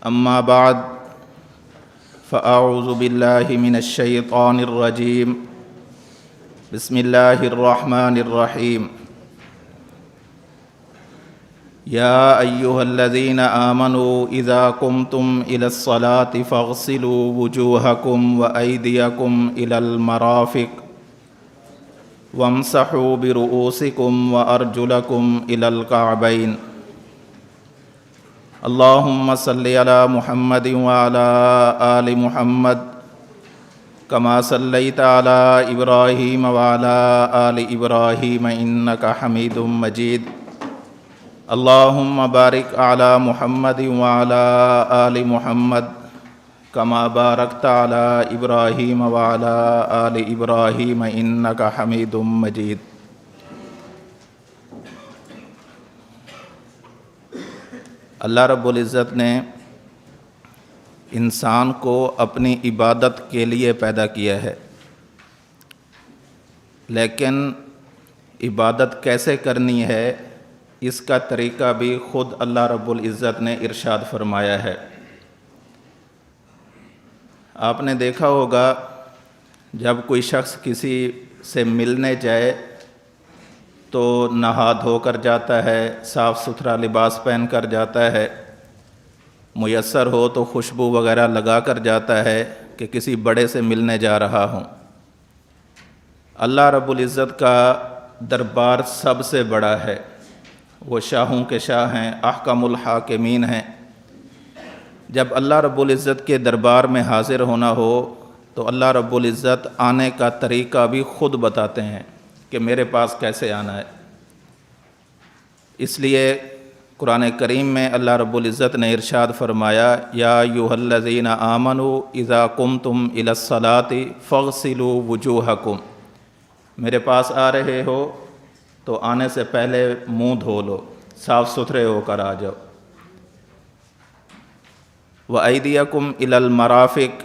اما بعد فاعوذ باللہ من الشیطان الرجیم بسم اللہ الرحمن الرحیم یا ایہا الذین آمنوا اذا قمتم الى الصلاة فاغسلوا وجوہکم وایدیکم الى المرافق وامسحوا برؤوسکم وارجلکم الى الکعبین اللہم صلی علی محمد وعلی آل محمد کما صلیت علی ابراہیم وعلی آل ابراہیم انک حمید مجید اللہم بارک علی محمد وعلی آل محمد کما بارکت علی ابراہیم وعلی آل ابراہیم انک حمید مجید۔ اللہ رب العزت نے انسان کو اپنی عبادت کے لیے پیدا کیا ہے، لیکن عبادت کیسے کرنی ہے اس کا طریقہ بھی خود اللہ رب العزت نے ارشاد فرمایا ہے۔ آپ نے دیکھا ہوگا جب کوئی شخص کسی سے ملنے جائے تو نہا دھو کر جاتا ہے، صاف ستھرا لباس پہن کر جاتا ہے، میسر ہو تو خوشبو وغیرہ لگا کر جاتا ہے کہ کسی بڑے سے ملنے جا رہا ہوں۔ اللہ رب العزت کا دربار سب سے بڑا ہے، وہ شاہوں کے شاہ ہیں، احکم الحاکمین ہیں۔ جب اللہ رب العزت کے دربار میں حاضر ہونا ہو تو اللہ رب العزت آنے کا طریقہ بھی خود بتاتے ہیں کہ میرے پاس کیسے آنا ہے۔ اس لیے قرآن کریم میں اللہ رب العزت نے ارشاد فرمایا یا ایھا الذین آمنوا اذا قمتم الی الصلاۃ فاغسلوا وجوہکم، میرے پاس آ رہے ہو تو آنے سے پہلے منہ دھو لو، صاف ستھرے ہو کر آ جاؤ۔ وایدیکم الی المرافق،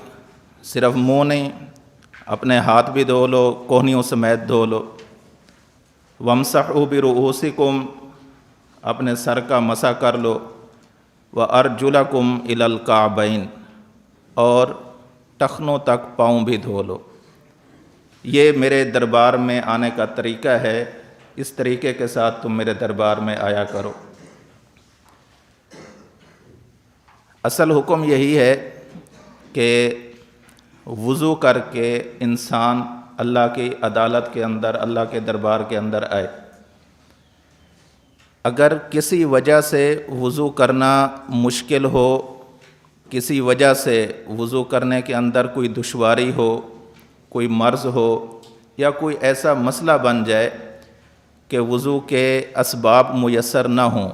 صرف منہ نہیں، اپنے ہاتھ بھی دھو لو، کوہنیوں سمیت دھو لو۔ وامسحوا برؤوسکم، اپنے سر کا مسح کر لو۔ وارجلکم الی الکعبین، اور ٹخنوں تک پاؤں بھی دھو لو۔ یہ میرے دربار میں آنے کا طریقہ ہے، اس طریقے کے ساتھ تم میرے دربار میں آیا کرو۔ اصل حکم یہی ہے کہ وضو کر کے انسان اللہ کی عدالت کے اندر، اللہ کے دربار کے اندر آئے۔ اگر کسی وجہ سے وضو کرنا مشکل ہو، کسی وجہ سے وضو کرنے کے اندر کوئی دشواری ہو، کوئی مرض ہو، یا کوئی ایسا مسئلہ بن جائے کہ وضو کے اسباب میسر نہ ہوں،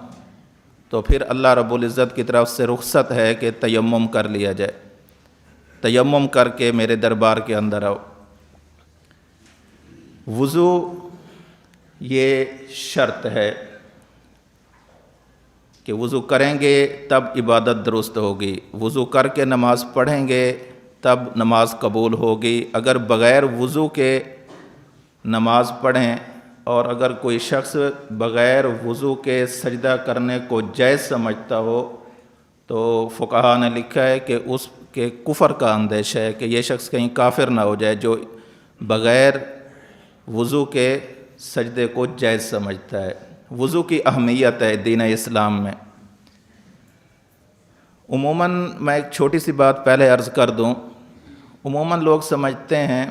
تو پھر اللہ رب العزت کی طرف سے رخصت ہے کہ تیمم کر لیا جائے، تیمم کر کے میرے دربار کے اندر آؤ۔ وضو یہ شرط ہے کہ وضو کریں گے تب عبادت درست ہوگی، وضو کر کے نماز پڑھیں گے تب نماز قبول ہوگی۔ اگر بغیر وضو کے نماز پڑھیں اور اگر کوئی شخص بغیر وضو کے سجدہ کرنے کو جائز سمجھتا ہو تو فقہا نے لکھا ہے کہ اس کے کفر کا اندیشہ ہے کہ یہ شخص کہیں کافر نہ ہو جائے جو بغیر وضو کے سجدے کو جائز سمجھتا ہے۔ وضو کی اہمیت ہے دین اسلام میں۔ عموماً میں ایک چھوٹی سی بات پہلے عرض کر دوں، عموماً لوگ سمجھتے ہیں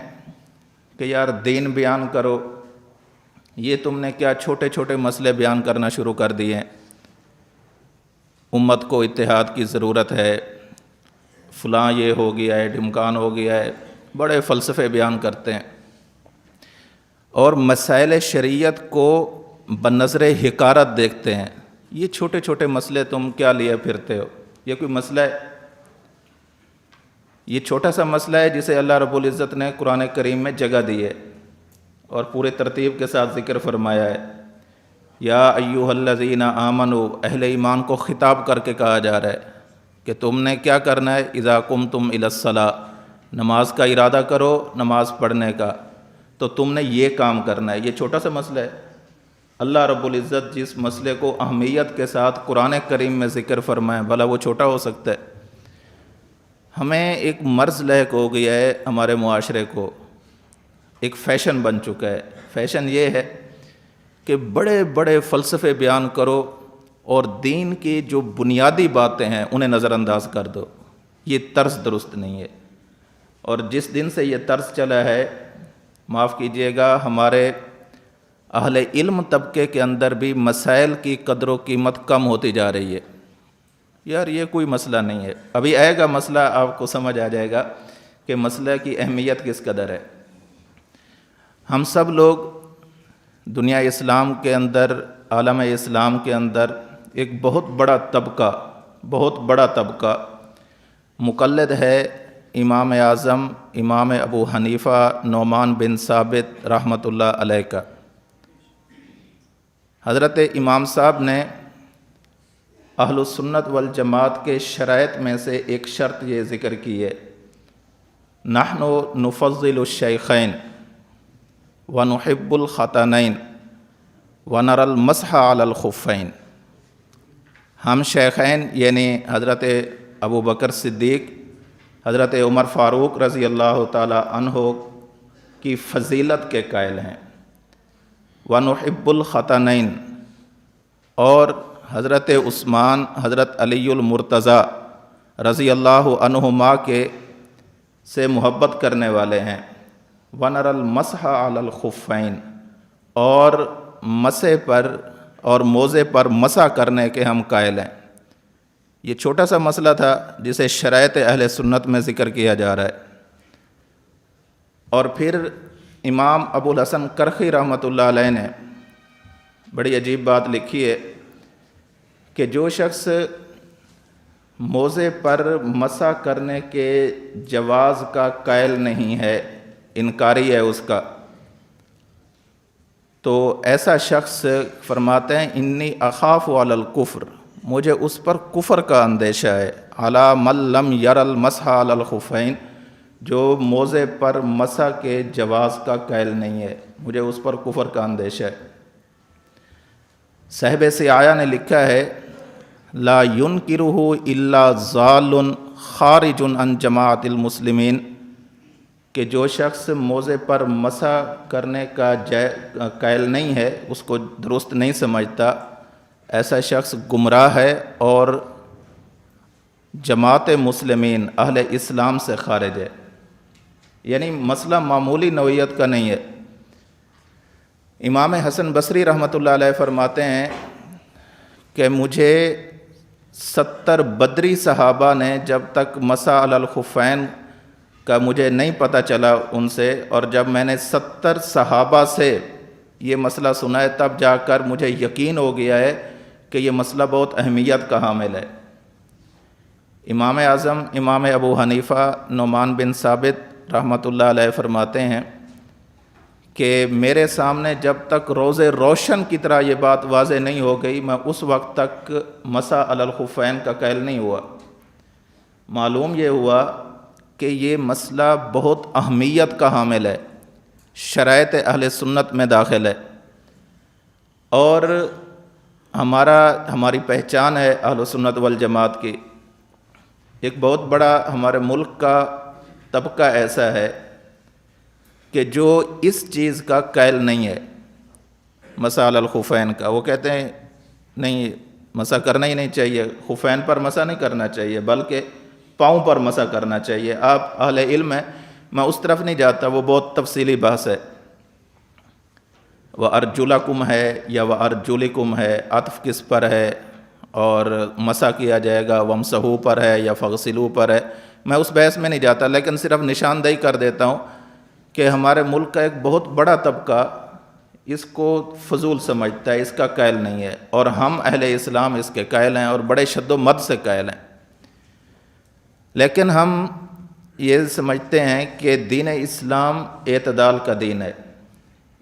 کہ یار دین بیان کرو، یہ تم نے کیا چھوٹے چھوٹے مسئلے بیان کرنا شروع کر دیے ہیں، امت کو اتحاد کی ضرورت ہے، فلاں یہ ہو گیا ہے، ڈھمکان ہو گیا ہے، بڑے فلسفے بیان کرتے ہیں اور مسائل شریعت کو بنظر حقارت دیکھتے ہیں۔ یہ چھوٹے چھوٹے مسئلے تم کیا لیے پھرتے ہو، یہ کوئی مسئلہ ہے؟ یہ چھوٹا سا مسئلہ ہے جسے اللہ رب العزت نے قرآن کریم میں جگہ دی ہے اور پورے ترتیب کے ساتھ ذکر فرمایا ہے۔ یا ایھا الذین آمنوا، اہل ایمان کو خطاب کر کے کہا جا رہا ہے کہ تم نے کیا کرنا ہے، اذا قمتم الی الصلاۃ، نماز کا ارادہ کرو، نماز پڑھنے کا، تو تم نے یہ کام کرنا ہے۔ یہ چھوٹا سا مسئلہ ہے۔ اللہ رب العزت جس مسئلے کو اہمیت کے ساتھ قرآن کریم میں ذکر فرمائے، بھلا وہ چھوٹا ہو سکتا ہے؟ ہمیں ایک مرض لاحق ہو گیا ہے ہمارے معاشرے کو، ایک فیشن بن چکا ہے۔ فیشن یہ ہے کہ بڑے بڑے فلسفے بیان کرو اور دین کی جو بنیادی باتیں ہیں انہیں نظر انداز کر دو۔ یہ طرز درست نہیں ہے، اور جس دن سے یہ طرز چلا ہے، معاف کیجیے گا، ہمارے اہل علم طبقے کے اندر بھی مسائل کی قدر و قیمت کم ہوتی جا رہی ہے۔ یار یہ کوئی مسئلہ نہیں ہے، ابھی آئے گا مسئلہ، آپ کو سمجھ آ جائے گا کہ مسئلہ کی اہمیت کس قدر ہے۔ ہم سب لوگ دنیا اسلام کے اندر، عالم اسلام کے اندر ایک بہت بڑا طبقہ مقلد ہے امام اعظم امام ابو حنیفہ نعمان بن ثابت رحمۃ اللہ علیہ کا۔ حضرت امام صاحب نے اہل السنت والجماعت کے شرائط میں سے ایک شرط یہ ذکر کی ہے، نحن نفضل الشیخین ونحب الختانین ونرى المسح علی الخفین۔ ہم شیخین یعنی حضرت ابو بکر صدیق، حضرت عمر فاروق رضی اللہ تعالی عنہ کی فضیلت کے قائل ہیں، ونحب الختانین، اور حضرت عثمان، حضرت علی المرتضیٰ رضی اللہ عنہما کے سے محبت کرنے والے ہیں، ونرى المسح علی الخفین، اور مسح پر اور موزے پر مسح کرنے کے ہم قائل ہیں۔ یہ چھوٹا سا مسئلہ تھا جسے شرائط اہل سنت میں ذکر کیا جا رہا ہے۔ اور پھر امام ابو الحسن کرخی رحمۃ اللہ علیہ نے بڑی عجیب بات لکھی ہے کہ جو شخص موزے پر مسح کرنے کے جواز کا قائل نہیں ہے، انکاری ہے اس کا، تو ایسا شخص فرماتے ہیں انی اخاف علی الکفر، مجھے اس پر کفر کا اندیشہ ہے، علی من لم یر المسح علی الخفین، جو موزے پر مسح کے جواز کا قائل نہیں ہے، مجھے اس پر کفر کا اندیشہ ہے۔ صاحب سیایا نے لکھا ہے لا ینکرہ الا ضال خارج عن جماعت المسلمین، کہ جو شخص موزے پر مسح کرنے کا قائل نہیں ہے، اس کو درست نہیں سمجھتا، ایسا شخص گمراہ ہے اور جماعت مسلمین اہل اسلام سے خارج ہے۔ یعنی مسئلہ معمولی نوعیت کا نہیں ہے۔ امام حسن بصری رحمۃ اللہ علیہ فرماتے ہیں کہ مجھے 70 بدری صحابہ نے جب تک مسح علی الخفین کا مجھے نہیں پتہ چلا ان سے، اور جب میں نے 70 صحابہ سے یہ مسئلہ سنا ہے تب جا کر مجھے یقین ہو گیا ہے کہ یہ مسئلہ بہت اہمیت کا حامل ہے۔ امام اعظم امام ابو حنیفہ نعمان بن ثابت رحمۃ اللہ علیہ فرماتے ہیں کہ میرے سامنے جب تک روز روشن کی طرح یہ بات واضح نہیں ہو گئی، میں اس وقت تک مسح علی الخفین کا قائل نہیں ہوا۔ معلوم یہ ہوا کہ یہ مسئلہ بہت اہمیت کا حامل ہے، شرائط اہل سنت میں داخل ہے، اور ہماری پہچان ہے اہل سنت والجماعت کی۔ ایک بہت بڑا ہمارے ملک کا طبقہ ایسا ہے کہ جو اس چیز کا قائل نہیں ہے، مسح علی الخفین کا۔ وہ کہتے ہیں نہیں، مسح کرنا ہی نہیں چاہیے، خفین پر مسح نہیں کرنا چاہیے، بلکہ پاؤں پر مسح کرنا چاہیے۔ آپ اہل علم ہیں، میں اس طرف نہیں جاتا، وہ بہت تفصیلی بحث ہے۔ وَأَرْجُلَكُمْ ہے یا وَأَرْجُلِكُمْ ہے، عطف کس پر ہے، اور مسح کیا جائے گا وَامْسَحُوا پر ہے یا فَاغْسِلُوا پر ہے، میں اس بحث میں نہیں جاتا، لیکن صرف نشاندہی کر دیتا ہوں کہ ہمارے ملک کا ایک بہت بڑا طبقہ اس کو فضول سمجھتا ہے، اس کا قائل نہیں ہے، اور ہم اہل اسلام اس کے قائل ہیں اور بڑے شد و مد سے قائل ہیں۔ لیکن ہم یہ سمجھتے ہیں کہ دین اسلام اعتدال کا دین ہے،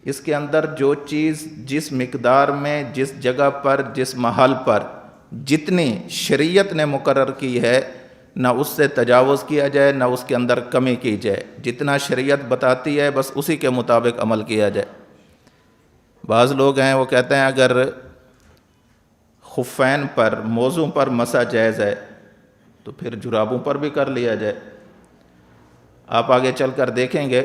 اس کے اندر جو چیز جس مقدار میں، جس جگہ پر، جس محل پر جتنی شریعت نے مقرر کی ہے، نہ اس سے تجاوز کیا جائے، نہ اس کے اندر کمی کی جائے، جتنا شریعت بتاتی ہے بس اسی کے مطابق عمل کیا جائے۔ بعض لوگ ہیں وہ کہتے ہیں اگر خفین پر، موزوں پر مسح جائز ہے تو پھر جرابوں پر بھی کر لیا جائے۔ آپ آگے چل کر دیکھیں گے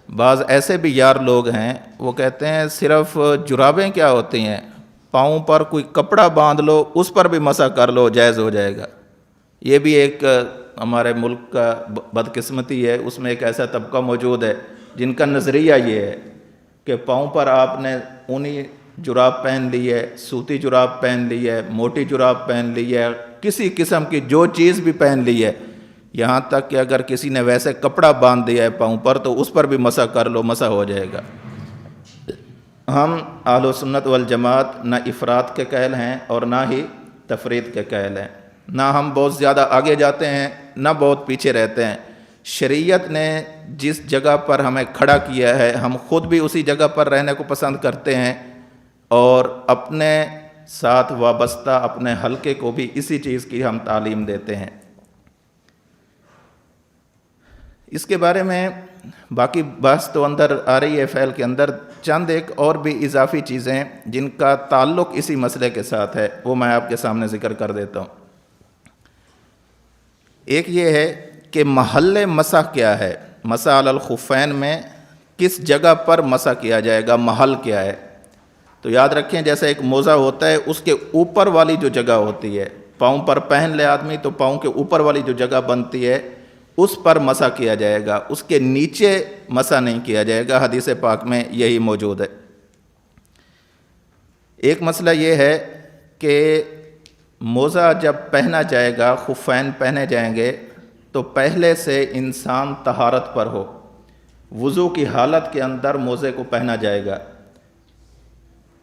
بعض ایسے بھی یار لوگ ہیں، وہ کہتے ہیں صرف جرابیں کیا ہوتی ہیں، پاؤں پر کوئی کپڑا باندھ لو، اس پر بھی مسح کر لو، جائز ہو جائے گا۔ یہ بھی ایک ہمارے ملک کا بدقسمتی ہے، اس میں ایک ایسا طبقہ موجود ہے جن کا نظریہ یہ ہے کہ پاؤں پر آپ نے اونی جراب پہن لی ہے، سوتی جراب پہن لی ہے، موٹی جراب پہن لی ہے، کسی قسم کی جو چیز بھی پہن لی ہے، یہاں تک کہ اگر کسی نے ویسے کپڑا باندھ دیا ہے پاؤں پر تو اس پر بھی مسح کر لو، مسح ہو جائے گا۔ ہم اہل سنت والجماعت نہ افراد کے قائل ہیں اور نہ ہی تفرید کے قائل ہیں، نہ ہم بہت زیادہ آگے جاتے ہیں نہ بہت پیچھے رہتے ہیں۔ شریعت نے جس جگہ پر ہمیں کھڑا کیا ہے ہم خود بھی اسی جگہ پر رہنے کو پسند کرتے ہیں، اور اپنے ساتھ وابستہ اپنے حلقے کو بھی اسی چیز کی ہم تعلیم دیتے ہیں۔ اس کے بارے میں باقی بحث تو اندر آ رہی ہے فعل کے اندر، چند ایک اور بھی اضافی چیزیں جن کا تعلق اسی مسئلے کے ساتھ ہے وہ میں آپ کے سامنے ذکر کر دیتا ہوں۔ ایک یہ ہے کہ محل مسح کیا ہے، مسح علی الخفین میں کس جگہ پر مسح کیا جائے گا، محل کیا ہے؟ تو یاد رکھیں جیسے ایک موزہ ہوتا ہے اس کے اوپر والی جو جگہ ہوتی ہے، پاؤں پر پہن لے آدمی تو پاؤں کے اوپر والی جو جگہ بنتی ہے اس پر مسح کیا جائے گا، اس کے نیچے مسح نہیں کیا جائے گا، حدیث پاک میں یہی موجود ہے۔ ایک مسئلہ یہ ہے کہ موزہ جب پہنا جائے گا، خفین پہنے جائیں گے تو پہلے سے انسان طہارت پر ہو، وضو کی حالت کے اندر موزے کو پہنا جائے گا،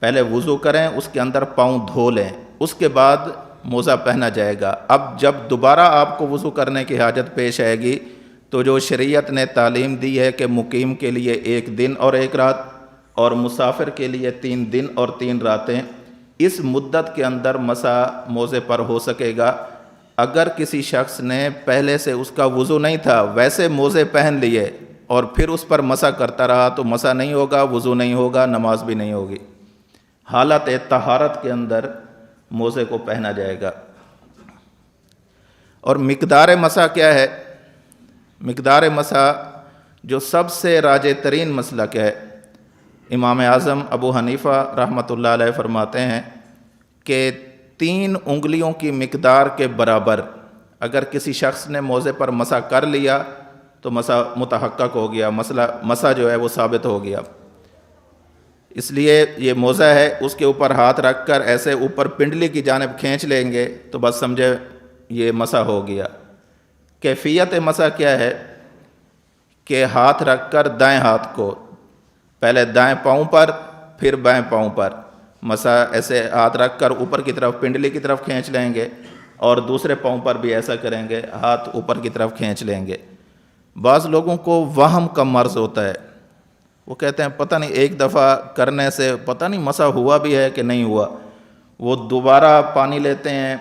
پہلے وضو کریں، اس کے اندر پاؤں دھو لیں، اس کے بعد موزہ پہنا جائے گا۔ اب جب دوبارہ آپ کو وضو کرنے کی حاجت پیش آئے گی تو جو شریعت نے تعلیم دی ہے کہ مقیم کے لیے 1 دن اور 1 رات اور مسافر کے لیے 3 دن اور 3 راتیں، اس مدت کے اندر مسح موزے پر ہو سکے گا۔ اگر کسی شخص نے پہلے سے اس کا وضو نہیں تھا ویسے موزے پہن لیے اور پھر اس پر مسح کرتا رہا تو مسح نہیں ہوگا، وضو نہیں ہوگا، نماز بھی نہیں ہوگی۔ حالت طہارت کے اندر موزے کو پہنا جائے گا۔ اور مقدار مسح کیا ہے؟ مقدار مسح جو سب سے راجح ترین مسلک ہے، امام اعظم ابو حنیفہ رحمۃ اللہ علیہ فرماتے ہیں کہ 3 انگلیوں کی مقدار کے برابر اگر کسی شخص نے موزے پر مسح کر لیا تو مسح متحقق ہو گیا، مسح جو ہے وہ ثابت ہو گیا۔ اس لیے یہ موزہ ہے، اس کے اوپر ہاتھ رکھ کر ایسے اوپر پنڈلی کی جانب کھینچ لیں گے تو بس سمجھے یہ مسح ہو گیا۔ کیفیت مسح کیا ہے کہ ہاتھ رکھ کر دائیں ہاتھ کو پہلے دائیں پاؤں پر پھر بائیں پاؤں پر مسح، ایسے ہاتھ رکھ کر اوپر کی طرف پنڈلی کی طرف کھینچ لیں گے اور دوسرے پاؤں پر بھی ایسا کریں گے، ہاتھ اوپر کی طرف کھینچ لیں گے۔ بعض لوگوں کو وہم کا مرض ہوتا ہے، وہ کہتے ہیں پتہ نہیں ایک دفعہ کرنے سے پتہ نہیں مسح ہوا بھی ہے کہ نہیں ہوا، وہ دوبارہ پانی لیتے ہیں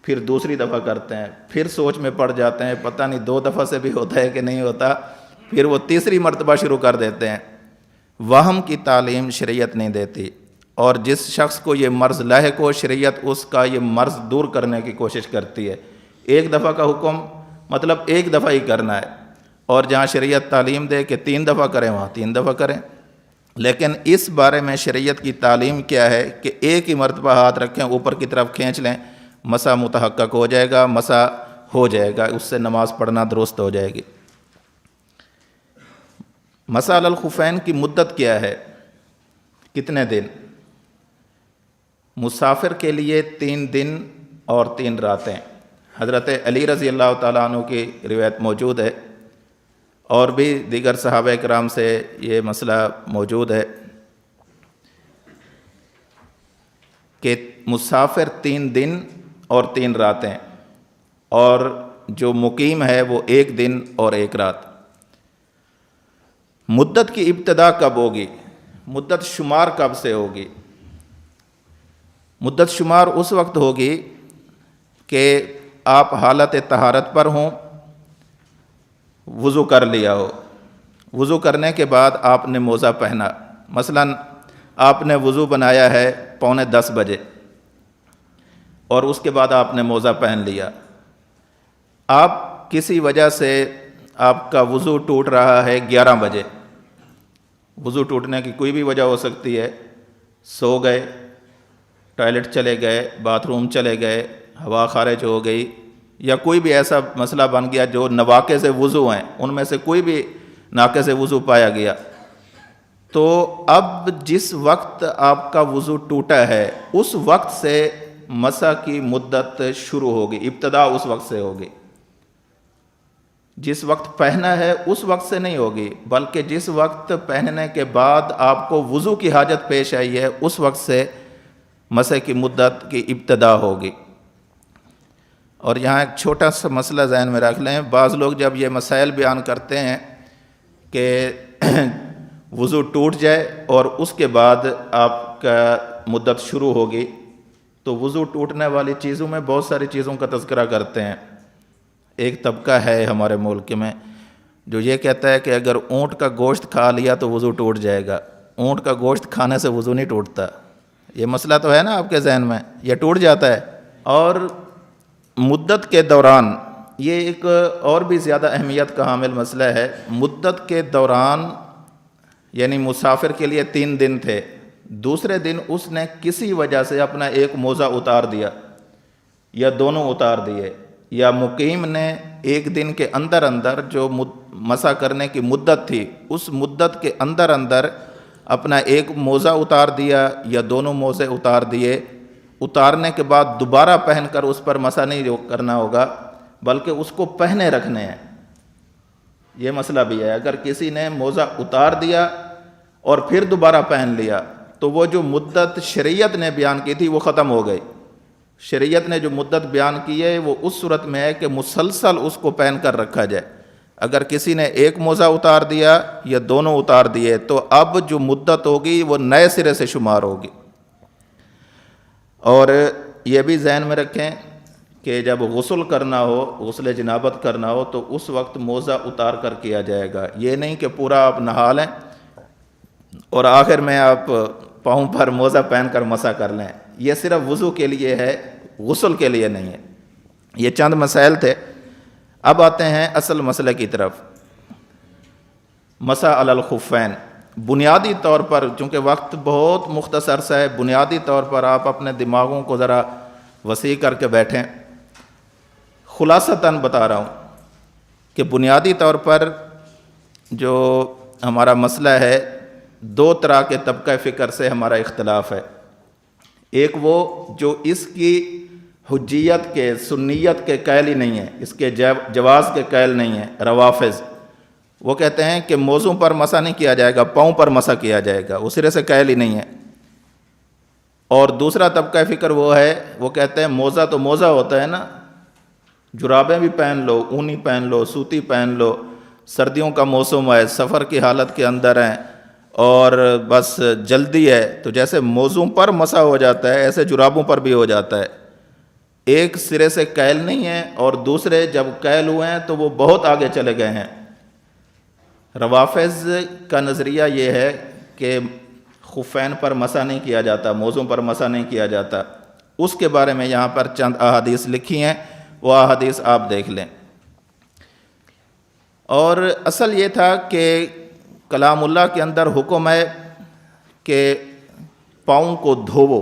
پھر دوسری دفعہ کرتے ہیں، پھر سوچ میں پڑ جاتے ہیں پتہ نہیں 2 دفعہ سے بھی ہوتا ہے کہ نہیں ہوتا، پھر وہ تیسری مرتبہ شروع کر دیتے ہیں۔ وہم کی تعلیم شریعت نہیں دیتی، اور جس شخص کو یہ مرض لاحق ہو شریعت اس کا یہ مرض دور کرنے کی کوشش کرتی ہے۔ 1 دفعہ کا حکم مطلب 1 دفعہ ہی کرنا ہے، اور جہاں شریعت تعلیم دے کہ 3 دفعہ کریں وہاں 3 دفعہ کریں، لیکن اس بارے میں شریعت کی تعلیم کیا ہے کہ 1 ہی مرتبہ ہاتھ رکھیں اوپر کی طرف کھینچ لیں، مسح متحقق ہو جائے گا، مسح ہو جائے گا، اس سے نماز پڑھنا درست ہو جائے گی۔ مسح علی الخفین کی مدت کیا ہے، کتنے دن؟ مسافر کے لیے 3 دن اور 3 راتیں۔ حضرت علی رضی اللہ تعالیٰ عنہ کی روایت موجود ہے، اور بھی دیگر صحابہ کرام سے یہ مسئلہ موجود ہے کہ مسافر 3 دن اور 3 راتیں، اور جو مقیم ہے وہ 1 دن اور 1 رات۔ مدت کی ابتدا کب ہوگی؟ مدت شمار کب سے ہوگی؟ مدت شمار اس وقت ہوگی کہ آپ حالت طہارت پر ہوں، وضو کر لیا ہو، وضو کرنے کے بعد آپ نے موزہ پہنا، مثلا آپ نے وضو بنایا ہے 9:45 بجے اور اس کے بعد آپ نے موزہ پہن لیا، آپ کسی وجہ سے آپ کا وضو ٹوٹ رہا ہے 11 بجے، وضو ٹوٹنے کی کوئی بھی وجہ ہو سکتی ہے، سو گئے، ٹوائلٹ چلے گئے، باتھ روم چلے گئے، ہوا خارج ہو گئی، یا کوئی بھی ایسا مسئلہ بن گیا جو نواقض وضو ہیں، ان میں سے کوئی بھی ناقض وضو پایا گیا، تو اب جس وقت آپ کا وضو ٹوٹا ہے اس وقت سے مسح کی مدت شروع ہوگی، ابتدا اس وقت سے ہوگی۔ جس وقت پہنا ہے اس وقت سے نہیں ہوگی، بلکہ جس وقت پہننے کے بعد آپ کو وضو کی حاجت پیش آئی ہے اس وقت سے مسح کی مدت کی ابتدا ہوگی۔ اور یہاں ایک چھوٹا سا مسئلہ ذہن میں رکھ لیں، بعض لوگ جب یہ مسائل بیان کرتے ہیں کہ وضو ٹوٹ جائے اور اس کے بعد آپ کا مدت شروع ہوگی، تو وضو ٹوٹنے والی چیزوں میں بہت ساری چیزوں کا تذکرہ کرتے ہیں۔ ایک طبقہ ہے ہمارے ملک میں جو یہ کہتا ہے کہ اگر اونٹ کا گوشت کھا لیا تو وضو ٹوٹ جائے گا، اونٹ کا گوشت کھانے سے وضو نہیں ٹوٹتا۔ یہ مسئلہ تو ہے نا آپ کے ذہن میں، یہ ٹوٹ جاتا ہے۔ اور مدت کے دوران، یہ ایک اور بھی زیادہ اہمیت کا حامل مسئلہ ہے، مدت کے دوران یعنی مسافر کے لیے 3 دن تھے، دوسرے دن اس نے کسی وجہ سے اپنا ایک موزہ اتار دیا یا دونوں اتار دیے، یا مقیم نے ایک دن کے اندر اندر جو مسح کرنے کی مدت تھی اس مدت کے اندر اندر اپنا ایک موزہ اتار دیا یا دونوں موزے اتار دیے، اتارنے کے بعد دوبارہ پہن کر اس پر مسح نہیں کرنا ہوگا بلکہ اس کو پہنے رکھنے ہیں۔ یہ مسئلہ بھی ہے، اگر کسی نے موزہ اتار دیا اور پھر دوبارہ پہن لیا تو وہ جو مدت شریعت نے بیان کی تھی وہ ختم ہو گئی۔ شریعت نے جو مدت بیان کی ہے وہ اس صورت میں ہے کہ مسلسل اس کو پہن کر رکھا جائے۔ اگر کسی نے ایک موزہ اتار دیا یا دونوں اتار دیے تو اب جو مدت ہوگی وہ نئے سرے سے شمار ہوگی۔ اور یہ بھی ذہن میں رکھیں کہ جب غسل کرنا ہو، غسل جنابت کرنا ہو تو اس وقت موزہ اتار کر کیا جائے گا، یہ نہیں کہ پورا آپ نہا لیں اور آخر میں آپ پاؤں پر موزہ پہن کر مسح کر لیں۔ یہ صرف وضو کے لیے ہے، غسل کے لیے نہیں ہے۔ یہ چند مسائل تھے، اب آتے ہیں اصل مسئلے کی طرف۔ مسح علی الخفین، بنیادی طور پر چونکہ وقت بہت مختصر سا ہے، بنیادی طور پر آپ اپنے دماغوں کو ذرا وسیع کر کے بیٹھیں۔ خلاصتاً بتا رہا ہوں کہ بنیادی طور پر جو ہمارا مسئلہ ہے، 2 طرح کے طبقہ فکر سے ہمارا اختلاف ہے۔ ایک وہ جو اس کی حجیت کے، سنیت کے قائل ہی نہیں ہے، اس کے جواز کے قائل نہیں ہے، روافض، وہ کہتے ہیں کہ موزوں پر مسح نہیں کیا جائے گا، پاؤں پر مسح کیا جائے گا، وہ سرے سے قائل ہی نہیں ہے۔ اور دوسرا طبقہ فکر وہ ہے، وہ کہتے ہیں موزہ تو موزہ ہوتا ہے نا، جرابیں بھی پہن لو، اونی پہن لو، سوتی پہن لو، سردیوں کا موسم ہے، سفر کی حالت کے اندر ہیں اور بس جلدی ہے، تو جیسے موزوں پر مسح ہو جاتا ہے ایسے جرابوں پر بھی ہو جاتا ہے۔ ایک سرے سے قائل نہیں ہے اور دوسرے جب قائل ہوئے ہیں تو وہ بہت آگے چلے گئے ہیں۔ روافض کا نظریہ یہ ہے کہ خفین پر مسح نہیں کیا جاتا، موزوں پر مسح نہیں کیا جاتا۔ اس کے بارے میں یہاں پر چند احادیث لکھی ہیں، وہ احادیث آپ دیکھ لیں۔ اور اصل یہ تھا کہ کلام اللہ کے اندر حکم ہے کہ پاؤں کو دھوو،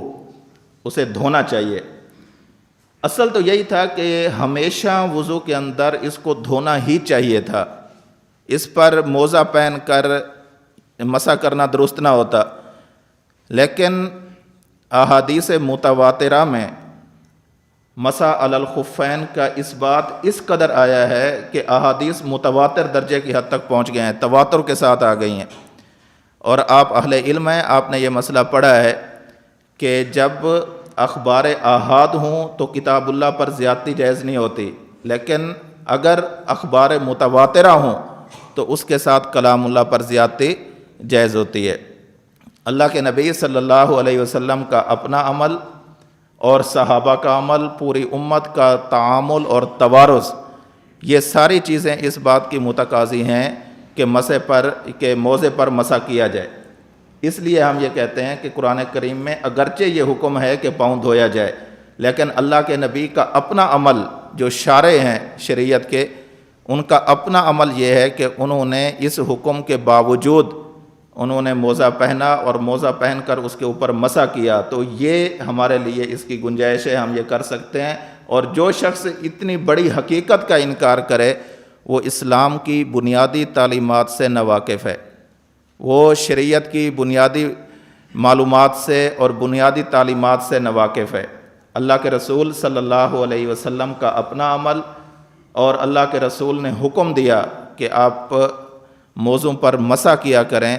اسے دھونا چاہیے۔ اصل تو یہی تھا کہ ہمیشہ وضو کے اندر اس کو دھونا ہی چاہیے تھا، اس پر موزہ پہن کر مسح کرنا درست نہ ہوتا۔ لیکن احادیث متواترہ میں مسح علی الخفین کا اس بات اس قدر آیا ہے کہ احادیث متواتر درجے کی حد تک پہنچ گئے ہیں، تواتر کے ساتھ آ گئی ہیں۔ اور آپ اہل علم ہیں، آپ نے یہ مسئلہ پڑھا ہے کہ جب اخبار آحاد ہوں تو کتاب اللہ پر زیادتی جائز نہیں ہوتی، لیکن اگر اخبار متواترہ ہوں تو اس کے ساتھ کلام اللہ پر زیادتی جائز ہوتی ہے۔ اللہ کے نبی صلی اللہ علیہ وسلم کا اپنا عمل اور صحابہ کا عمل، پوری امت کا تعامل اور توارث، یہ ساری چیزیں اس بات کی متقاضی ہیں کہ موزے پر مسح کیا جائے۔ اس لیے ہم یہ کہتے ہیں کہ قرآن کریم میں اگرچہ یہ حکم ہے کہ پاؤں دھویا جائے، لیکن اللہ کے نبی کا اپنا عمل جو شارع ہیں شریعت کے، ان کا اپنا عمل یہ ہے کہ انہوں نے اس حکم کے باوجود انہوں نے موزہ پہنا اور موزہ پہن کر اس کے اوپر مسح کیا، تو یہ ہمارے لیے اس کی گنجائش ہے، ہم یہ کر سکتے ہیں۔ اور جو شخص اتنی بڑی حقیقت کا انکار کرے وہ اسلام کی بنیادی تعلیمات سے ناواقف ہے، وہ شریعت کی بنیادی معلومات سے اور بنیادی تعلیمات سے ناواقف ہے۔ اللہ کے رسول صلی اللہ علیہ وسلم کا اپنا عمل، اور اللہ کے رسول نے حکم دیا کہ آپ موضوع پر مسح کیا کریں،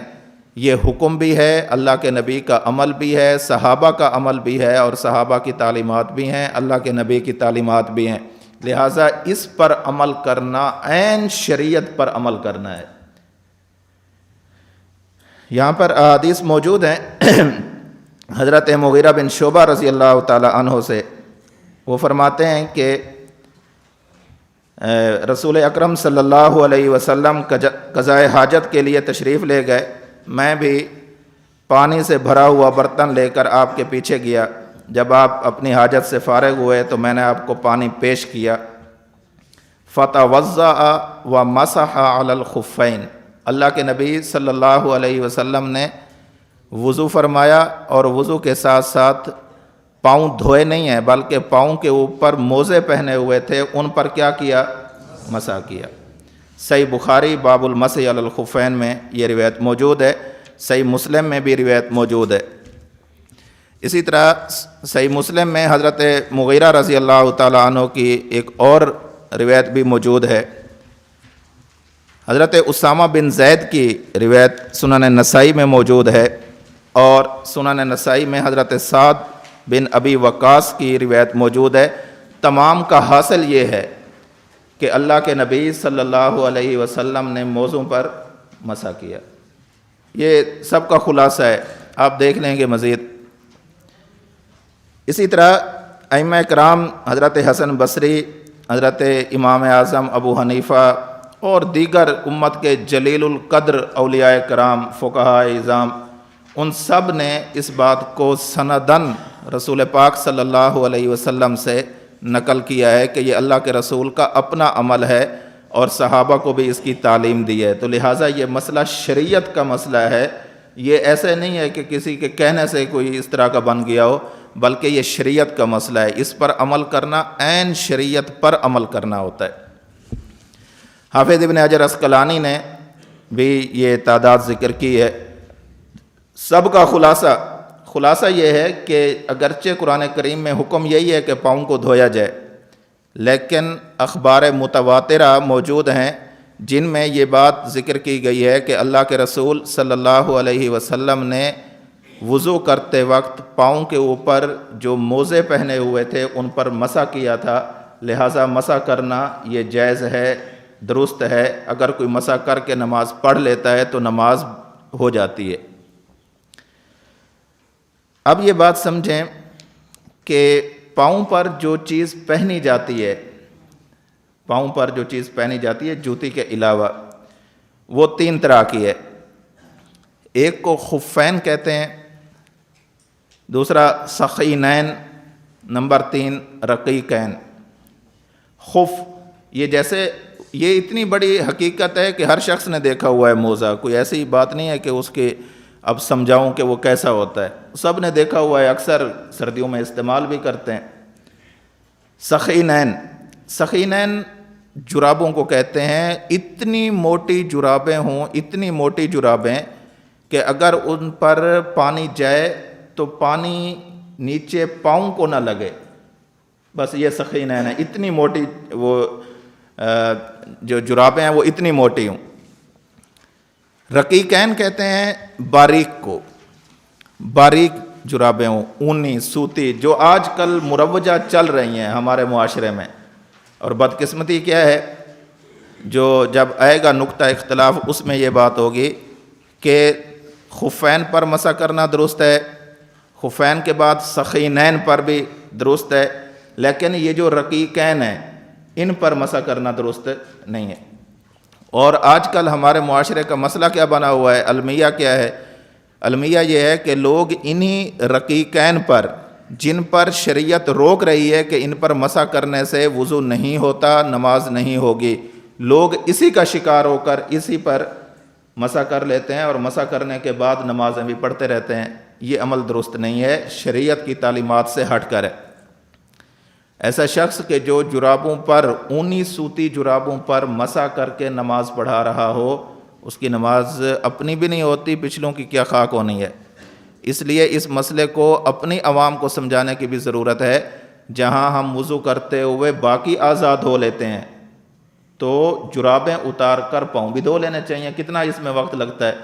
یہ حکم بھی ہے، اللہ کے نبی کا عمل بھی ہے، صحابہ کا عمل بھی ہے، اور صحابہ کی تعلیمات بھی ہیں، اللہ کے نبی کی تعلیمات بھی ہیں۔ لہٰذا اس پر عمل کرنا عین شریعت پر عمل کرنا ہے۔ یہاں پر احادیث موجود ہیں حضرت مغیرہ بن شعبہ رضی اللہ تعالی عنہ سے، وہ فرماتے ہیں کہ رسول اکرم صلی اللہ علیہ وسلم قضائے حاجت کے لیے تشریف لے گئے، میں بھی پانی سے بھرا ہوا برتن لے کر آپ کے پیچھے گیا، جب آپ اپنی حاجت سے فارغ ہوئے تو میں نے آپ کو پانی پیش کیا، فتوضأ ومسح علی الخفین، اللہ کے نبی صلی اللہ علیہ وسلم نے وضو فرمایا اور وضو کے ساتھ ساتھ پاؤں دھوئے نہیں ہیں بلکہ پاؤں کے اوپر موزے پہنے ہوئے تھے، ان پر کیا کیا؟ مسح کیا۔ صحیح بخاری باب المسح علی الخفین میں یہ روایت موجود ہے، صحیح مسلم میں بھی روایت موجود ہے۔ اسی طرح صحیح مسلم میں حضرت مغیرہ رضی اللہ تعالیٰ عنہ کی ایک اور روایت بھی موجود ہے۔ حضرت اسامہ بن زید کی روایت سنن نسائی میں موجود ہے، اور سنن نسائی میں حضرت سعد بن ابی وقاص کی روایت موجود ہے۔ تمام کا حاصل یہ ہے کہ اللہ کے نبی صلی اللہ علیہ وسلم نے موضوع پر مسح کیا۔ یہ سب کا خلاصہ ہے، آپ دیکھ لیں گے مزید۔ اسی طرح ائمہ کرام حضرت حسن بصری، حضرت امام اعظم ابو حنیفہ اور دیگر امت کے جلیل القدر اولیاء کرام، فقہاء اعظام، ان سب نے اس بات کو سندن رسول پاک صلی اللہ علیہ وسلم سے نقل کیا ہے کہ یہ اللہ کے رسول کا اپنا عمل ہے اور صحابہ کو بھی اس کی تعلیم دی ہے۔ تو لہٰذا یہ مسئلہ شریعت کا مسئلہ ہے، یہ ایسے نہیں ہے کہ کسی کے کہنے سے کوئی اس طرح کا بن گیا ہو، بلکہ یہ شریعت کا مسئلہ ہے، اس پر عمل کرنا عین شریعت پر عمل کرنا ہوتا ہے۔ حافظ ابن حجر عسقلانی نے بھی یہ تعداد ذکر کی ہے۔ سب کا خلاصہ یہ ہے کہ اگرچہ قرآن کریم میں حکم یہی ہے کہ پاؤں کو دھویا جائے، لیکن اخبار متواترہ موجود ہیں جن میں یہ بات ذکر کی گئی ہے کہ اللہ کے رسول صلی اللہ علیہ وسلم نے وضو کرتے وقت پاؤں کے اوپر جو موزے پہنے ہوئے تھے ان پر مسح کیا تھا، لہٰذا مسح کرنا یہ جائز ہے، درست ہے۔ اگر کوئی مسح کر کے نماز پڑھ لیتا ہے تو نماز ہو جاتی ہے۔ اب یہ بات سمجھیں کہ پاؤں پر جو چیز پہنی جاتی ہے، پاؤں پر جو چیز پہنی جاتی ہے جوتی کے علاوہ، وہ تین طرح کی ہے۔ ایک کو خفین کہتے ہیں، دوسرا سخینین، نمبر 3 رقیقین۔ خف یہ جیسے یہ اتنی بڑی حقیقت ہے کہ ہر شخص نے دیکھا ہوا ہے موزہ، کوئی ایسی بات نہیں ہے کہ اس کے اب سمجھاؤں کہ وہ کیسا ہوتا ہے، سب نے دیکھا ہوا ہے، اکثر سردیوں میں استعمال بھی کرتے ہیں۔ سخینین جرابوں کو کہتے ہیں، اتنی موٹی جرابیں ہوں، اتنی موٹی جرابیں کہ اگر ان پر پانی جائے تو پانی نیچے پاؤں کو نہ لگے، بس یہ سخینین ہے، اتنی موٹی وہ جو جرابیں ہیں وہ اتنی موٹی ہوں۔ رقیقین کہتے ہیں باریک کو، باریک جرابیں ہوں، اونی، سوتی، جو آج کل مروجہ چل رہی ہیں ہمارے معاشرے میں۔ اور بدقسمتی کیا ہے، جو جب آئے گا نقطہ اختلاف اس میں یہ بات ہوگی کہ خفین پر مسح کرنا درست ہے، خفین کے بعد سخینین پر بھی درست ہے، لیکن یہ جو رقیقین ہیں ان پر مسح کرنا درست نہیں ہے۔ اور آج کل ہمارے معاشرے کا مسئلہ کیا بنا ہوا ہے، المیہ کیا ہے؟ المیہ یہ ہے کہ لوگ انہی رقیقین پر جن پر شریعت روک رہی ہے کہ ان پر مسح کرنے سے وضو نہیں ہوتا، نماز نہیں ہوگی، لوگ اسی کا شکار ہو کر اسی پر مسح کر لیتے ہیں اور مسح کرنے کے بعد نمازیں بھی پڑھتے رہتے ہیں۔ یہ عمل درست نہیں ہے، شریعت کی تعلیمات سے ہٹ کر ہے۔ ایسا شخص کہ جو جرابوں پر، اونی سوتی جرابوں پر مسح کر کے نماز پڑھا رہا ہو، اس کی نماز اپنی بھی نہیں ہوتی، پچھلوں کی کیا خاک ہونی ہے۔ اس لیے اس مسئلے کو اپنی عوام کو سمجھانے کی بھی ضرورت ہے۔ جہاں ہم وضو کرتے ہوئے باقی اعضاء دھو لیتے ہیں تو جرابیں اتار کر پاؤں بھی دھو لینے چاہیے، کتنا اس میں وقت لگتا ہے،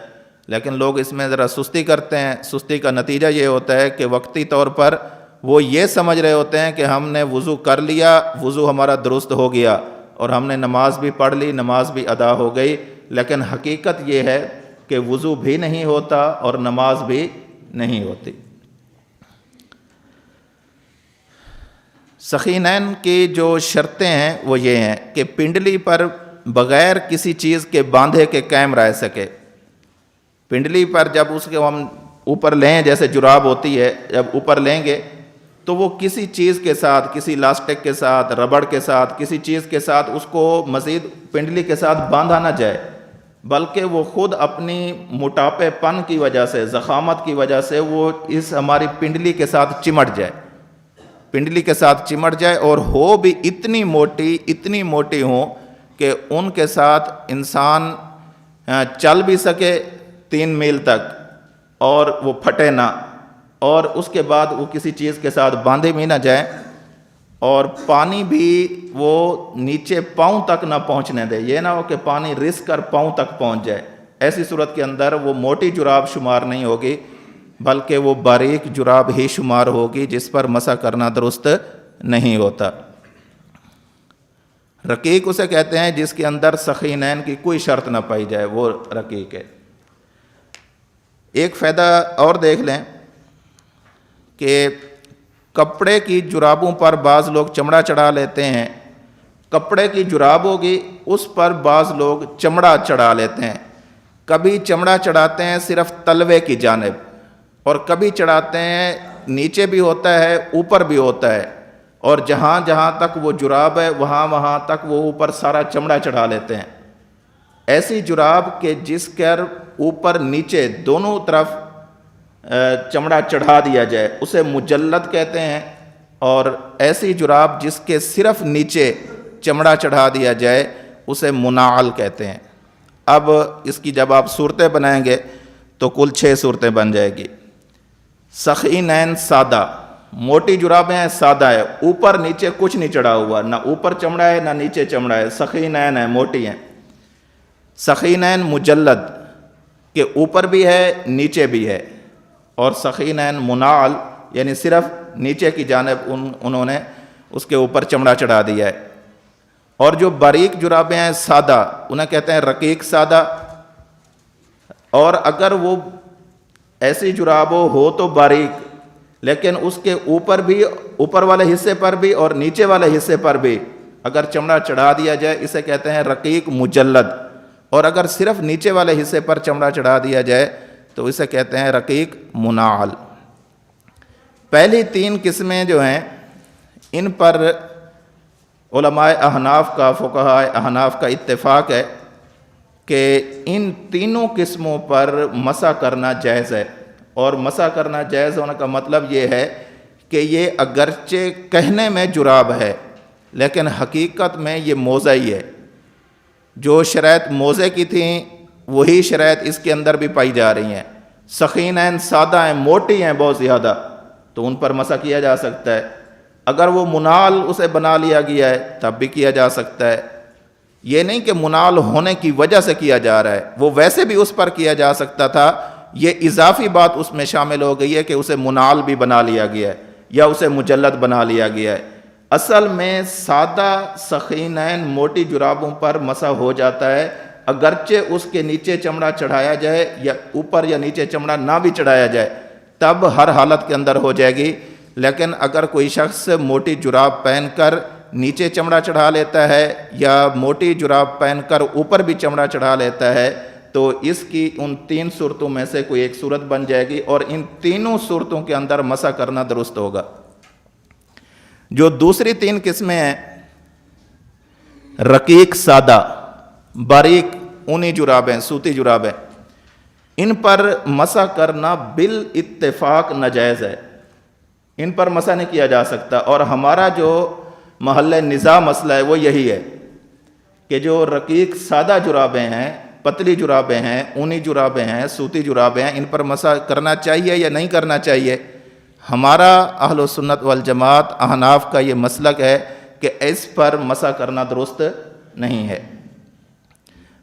لیکن لوگ اس میں ذرا سستی کرتے ہیں۔ سستی کا نتیجہ یہ ہوتا ہے کہ وقتی طور پر وہ یہ سمجھ رہے ہوتے ہیں کہ ہم نے وضو کر لیا، وضو ہمارا درست ہو گیا اور ہم نے نماز بھی پڑھ لی، نماز بھی ادا ہو گئی، لیکن حقیقت یہ ہے کہ وضو بھی نہیں ہوتا اور نماز بھی نہیں ہوتی۔ سخینین کی جو شرطیں ہیں وہ یہ ہیں کہ پنڈلی پر بغیر کسی چیز کے باندھے کے قائم رہ سکے۔ پنڈلی پر جب اس کے ہم اوپر لیں، جیسے جراب ہوتی ہے، جب اوپر لیں گے تو وہ کسی چیز کے ساتھ، کسی لاسٹک کے ساتھ، ربڑ کے ساتھ، کسی چیز کے ساتھ اس کو مزید پنڈلی کے ساتھ باندھا نہ جائے، بلکہ وہ خود اپنی موٹاپے پن کی وجہ سے، ضخامت کی وجہ سے وہ اس ہماری پنڈلی کے ساتھ چمٹ جائے، پنڈلی کے ساتھ چمٹ جائے، اور ہو بھی اتنی موٹی ہوں کہ ان کے ساتھ انسان چل بھی سکے 3 میل تک اور وہ پھٹے نہ، اور اس کے بعد وہ کسی چیز کے ساتھ باندھے بھی نہ جائیں، اور پانی بھی وہ نیچے پاؤں تک نہ پہنچنے دے، یہ نہ ہو کہ پانی رس کر پاؤں تک پہنچ جائے۔ ایسی صورت کے اندر وہ موٹی جراب شمار نہیں ہوگی، بلکہ وہ باریک جراب ہی شمار ہوگی جس پر مسح کرنا درست نہیں ہوتا۔ رقیق اسے کہتے ہیں جس کے اندر سخینین کی کوئی شرط نہ پائی جائے، وہ رقیق ہے۔ ایک فائدہ اور دیکھ لیں کہ کپڑے کی جرابوں پر بعض لوگ چمڑا چڑھا لیتے ہیں، کپڑے کی جراب ہوگی اس پر بعض لوگ چمڑا چڑھا لیتے ہیں، کبھی چمڑا چڑھاتے ہیں صرف تلوے کی جانب، اور کبھی چڑھاتے ہیں نیچے بھی ہوتا ہے اوپر بھی ہوتا ہے، اور جہاں جہاں تک وہ جراب ہے وہاں تک وہ اوپر سارا چمڑا چڑھا لیتے ہیں۔ ایسی جراب کہ جس کر اوپر نیچے دونوں طرف چمڑا چڑھا دیا جائے اسے مجلد کہتے ہیں، اور ایسی جراب جس کے صرف نیچے چمڑا چڑھا دیا جائے اسے منعل کہتے ہیں۔ اب اس کی جب آپ صورتیں بنائیں گے تو کل 6 صورتیں بن جائے گی۔ سخینین سادہ، موٹی جرابیں ہیں، سادہ ہے، اوپر نیچے کچھ نہیں چڑھا ہوا، نہ اوپر چمڑا ہے نہ نیچے چمڑا ہے، سخینین ہے، موٹی ہیں۔ سخینین مجلد کہ اوپر بھی ہے نیچے بھی ہے، اور سخینین منعل یعنی صرف نیچے کی جانب انہوں نے اس کے اوپر چمڑا چڑھا دیا ہے۔ اور جو باریک جرابیں ہیں سادہ، انہیں کہتے ہیں رقیق سادہ، اور اگر وہ ایسی جراب ہو تو باریک لیکن اس کے اوپر بھی، اوپر والے حصے پر بھی اور نیچے والے حصے پر بھی اگر چمڑا چڑھا دیا جائے اسے کہتے ہیں رقیق مجلد، اور اگر صرف نیچے والے حصے پر چمڑا چڑھا دیا جائے تو اسے کہتے ہیں رقیق منعل۔ پہلی 3 قسمیں جو ہیں ان پر علماء احناف کا، فقہاء احناف کا اتفاق ہے کہ ان تینوں قسموں پر مسح کرنا جائز ہے، اور مسح کرنا جائز ہونے کا مطلب یہ ہے کہ یہ اگرچہ کہنے میں جراب ہے لیکن حقیقت میں یہ موزہ ہی ہے۔ جو شرائط موزے کی تھیں وہی شرائط اس کے اندر بھی پائی جا رہی ہیں۔ سخینین سادہ ہیں، موٹی ہیں بہت زیادہ، تو ان پر مسح کیا جا سکتا ہے۔ اگر وہ منعل اسے بنا لیا گیا ہے تب بھی کیا جا سکتا ہے۔ یہ نہیں کہ منعل ہونے کی وجہ سے کیا جا رہا ہے، وہ ویسے بھی اس پر کیا جا سکتا تھا، یہ اضافی بات اس میں شامل ہو گئی ہے کہ اسے منعل بھی بنا لیا گیا ہے یا اسے مجلد بنا لیا گیا ہے۔ اصل میں سادہ سخینین موٹی جرابوں پر مسح ہو جاتا ہے، اگرچہ اس کے نیچے چمڑا چڑھایا جائے یا اوپر یا نیچے چمڑا نہ بھی چڑھایا جائے تب ہر حالت کے اندر ہو جائے گی۔ لیکن اگر کوئی شخص موٹی جراب پہن کر نیچے چمڑا چڑھا لیتا ہے یا موٹی جراب پہن کر اوپر بھی چمڑا چڑھا لیتا ہے تو اس کی ان 3 صورتوں میں سے کوئی ایک صورت بن جائے گی اور ان تینوں صورتوں کے اندر مسح کرنا درست ہوگا۔ جو دوسری 3 قسمیں ہیں، رقیق سادہ، باریک اونی جرابیں، سوتی جرابیں، ان پر مسح کرنا بالاتفاق ناجائز ہے، ان پر مسح نہیں کیا جا سکتا۔ اور ہمارا جو محل نزاع مسئلہ ہے وہ یہی ہے کہ جو رقیق سادہ جرابیں ہیں، پتلی جرابیں ہیں، اونی جرابیں ہیں، سوتی جرابیں ہیں، ان پر مسح کرنا چاہیے یا نہیں کرنا چاہیے۔ ہمارا اہل سنت والجماعت احناف کا یہ مسلک ہے کہ اس پر مسح کرنا درست نہیں ہے۔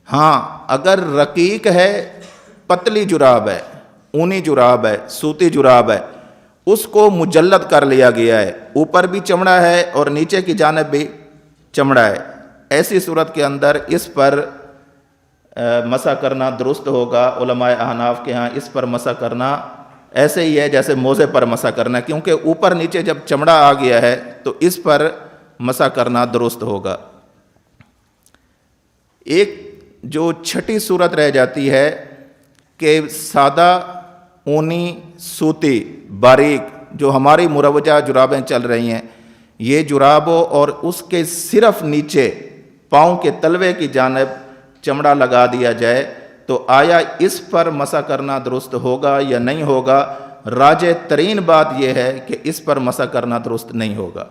ہاں اگر رقیق ہے، پتلی جراب ہے، اونی جراب ہے، سوتی جراب ہے، اس کو مجلد کر لیا گیا ہے، اوپر بھی چمڑا ہے اور نیچے کی جانب بھی چمڑا ہے، ایسی صورت کے اندر اس پر مسح کرنا درست ہوگا۔ علماء احناف کے ہاں اس پر مسح کرنا ایسے ہی ہے جیسے موزے پر مسح کرنا، کیونکہ اوپر نیچے جب چمڑا آ گیا ہے تو اس پر مسح کرنا درست ہوگا۔ ایک جو چھٹی صورت رہ جاتی ہے کہ سادہ اونی سوتی باریک جو ہماری مروجہ جرابیں چل رہی ہیں، یہ جرابوں اور اس کے صرف نیچے پاؤں کے تلوے کی جانب چمڑا لگا دیا جائے تو آیا اس پر مسح کرنا درست ہوگا یا نہیں ہوگا؟ راجح ترین بات یہ ہے کہ اس پر مسح کرنا درست نہیں ہوگا،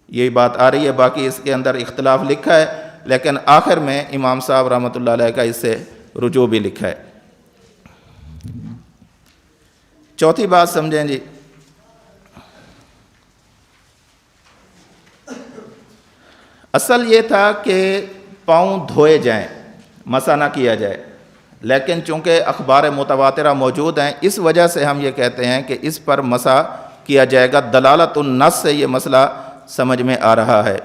یہی بات آ رہی ہے۔ باقی اس کے اندر اختلاف لکھا ہے، لیکن آخر میں امام صاحب رحمۃ اللہ علیہ کا اس سے رجوع بھی لکھا ہے۔ چوتھی بات سمجھیں جی، اصل یہ تھا کہ پاؤں دھوئے جائیں، مسح نہ کیا جائے، لیکن چونکہ اخبار متواترہ موجود ہیں اس وجہ سے ہم یہ کہتے ہیں کہ اس پر مسح کیا جائے گا۔ دلالت النص سے یہ مسئلہ سمجھ میں آ رہا ہے۔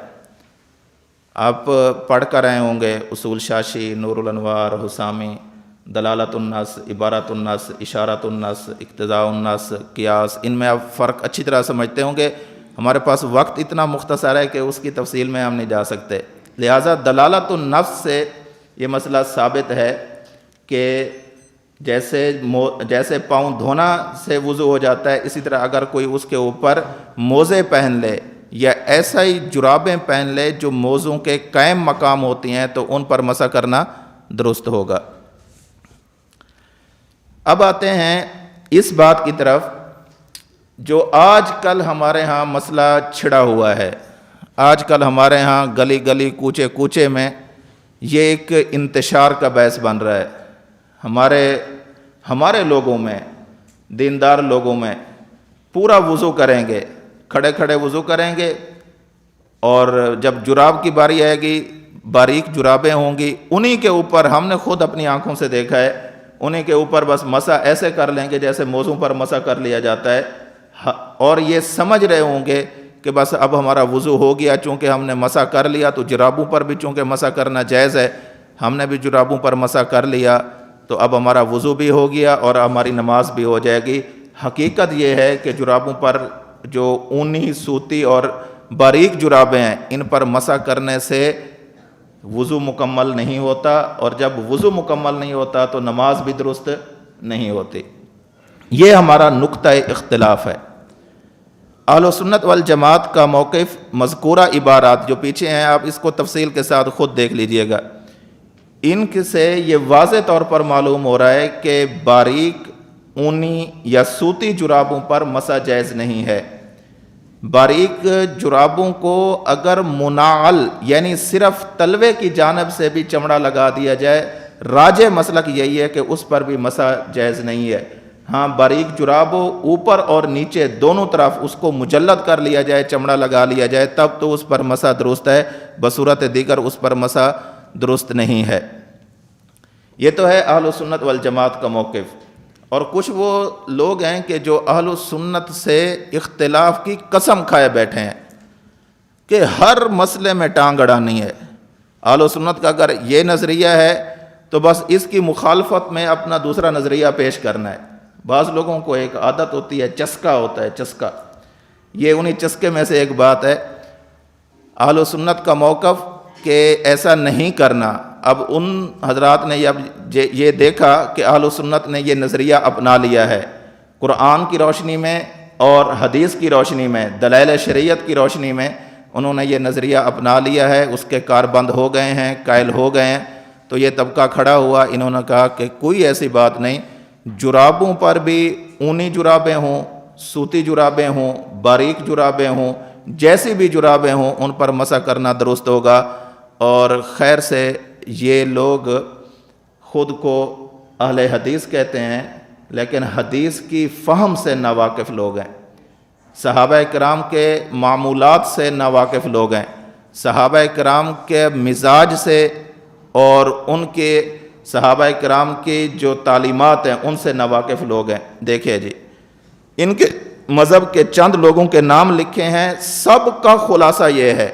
آپ پڑھ کر رہے ہوں گے اصول شاشی، نور الانوار، حسامی، دلالت النص، عبارت النص، اشارت النص، اقتضاء النص، قیاس، ان میں آپ فرق اچھی طرح سمجھتے ہوں گے۔ ہمارے پاس وقت اتنا مختصر ہے کہ اس کی تفصیل میں ہم نہیں جا سکتے، لہٰذا دلالت النص سے یہ مسئلہ ثابت ہے کہ جیسے پاؤں دھونا سے وضو ہو جاتا ہے، اسی طرح اگر کوئی اس کے اوپر موزے پہن لے یا ایسا ہی جرابیں پہن لے جو موزوں کے قائم مقام ہوتی ہیں تو ان پر مسح کرنا درست ہوگا۔ اب آتے ہیں اس بات کی طرف جو آج کل ہمارے ہاں مسئلہ چھڑا ہوا ہے۔ آج کل ہمارے ہاں گلی گلی کوچے کوچے میں یہ ایک انتشار کا باعث بن رہا ہے۔ ہمارے لوگوں میں، دیندار لوگوں میں پورا وضو کریں گے، کھڑے کھڑے وضو کریں گے، اور جب جراب کی باری آئے گی، باریک جرابیں ہوں گی، انہی کے اوپر ہم نے خود اپنی آنکھوں سے دیکھا ہے، انہی کے اوپر بس مسح ایسے کر لیں گے جیسے موزوں پر مسح کر لیا جاتا ہے، اور یہ سمجھ رہے ہوں گے کہ بس اب ہمارا وضو ہو گیا، چونکہ ہم نے مسح کر لیا تو جرابوں پر بھی چونکہ مسح کرنا جائز ہے، ہم نے بھی جرابوں پر مسح کر لیا تو اب ہمارا وضو بھی ہو گیا اور ہماری نماز بھی ہو جائے گی۔ حقیقت یہ ہے کہ جرابوں پر جو اونی، سوتی اور باریک جرابیں ہیں ان پر مسح کرنے سے وضو مکمل نہیں ہوتا، اور جب وضو مکمل نہیں ہوتا تو نماز بھی درست نہیں ہوتی۔ یہ ہمارا نقطہ اختلاف ہے۔ اہل سنت والجماعت کا موقف مذکورہ عبارات جو پیچھے ہیں، آپ اس کو تفصیل کے ساتھ خود دیکھ لیجئے گا، ان سے یہ واضح طور پر معلوم ہو رہا ہے کہ باریک اونی یا سوتی جرابوں پر مسح جائز نہیں ہے۔ باریک جرابوں کو اگر منعل یعنی صرف تلوے کی جانب سے بھی چمڑا لگا دیا جائے، راجح مسلک یہی ہے کہ اس پر بھی مسح جائز نہیں ہے۔ ہاں باریک جرابوں اوپر اور نیچے دونوں طرف اس کو مجلد کر لیا جائے، چمڑا لگا لیا جائے، تب تو اس پر مسح درست ہے، بصورت دیگر اس پر مسح درست نہیں ہے۔ یہ تو ہے اہل سنت والجماعت کا موقف۔ اور کچھ وہ لوگ ہیں کہ جو اہل سنت سے اختلاف کی قسم کھائے بیٹھے ہیں کہ ہر مسئلے میں ٹانگ اڑانی ہے۔ اہل سنت کا اگر یہ نظریہ ہے تو بس اس کی مخالفت میں اپنا دوسرا نظریہ پیش کرنا ہے۔ بعض لوگوں کو ایک عادت ہوتی ہے، چسکا ہوتا ہے، چسکا، یہ انہی چسکے میں سے ایک بات ہے۔ اہل سنت کا موقف کہ ایسا نہیں کرنا، اب ان حضرات نے یہ دیکھا کہ اہل سنت نے یہ نظریہ اپنا لیا ہے، قرآن کی روشنی میں اور حدیث کی روشنی میں، دلائل شریعت کی روشنی میں انہوں نے یہ نظریہ اپنا لیا ہے، اس کے کاربند ہو گئے ہیں، قائل ہو گئے ہیں۔ تو یہ طبقہ کھڑا ہوا، انہوں نے کہا کہ کوئی ایسی بات نہیں، جرابوں پر بھی اونی جرابیں ہوں، سوتی جرابیں ہوں، باریک جرابیں ہوں، جیسی بھی جرابیں ہوں، ان پر مسح کرنا درست ہوگا۔ اور خیر سے یہ لوگ خود کو اہل حدیث کہتے ہیں، لیکن حدیث کی فہم سے ناواقف لوگ ہیں، صحابہ کرام کے معمولات سے ناواقف لوگ ہیں، صحابہ کرام کے مزاج سے اور ان کے صحابہ کرام کی جو تعلیمات ہیں ان سے ناواقف لوگ ہیں۔ دیکھیں جی، ان کے مذہب کے چند لوگوں کے نام لکھے ہیں، سب کا خلاصہ یہ ہے،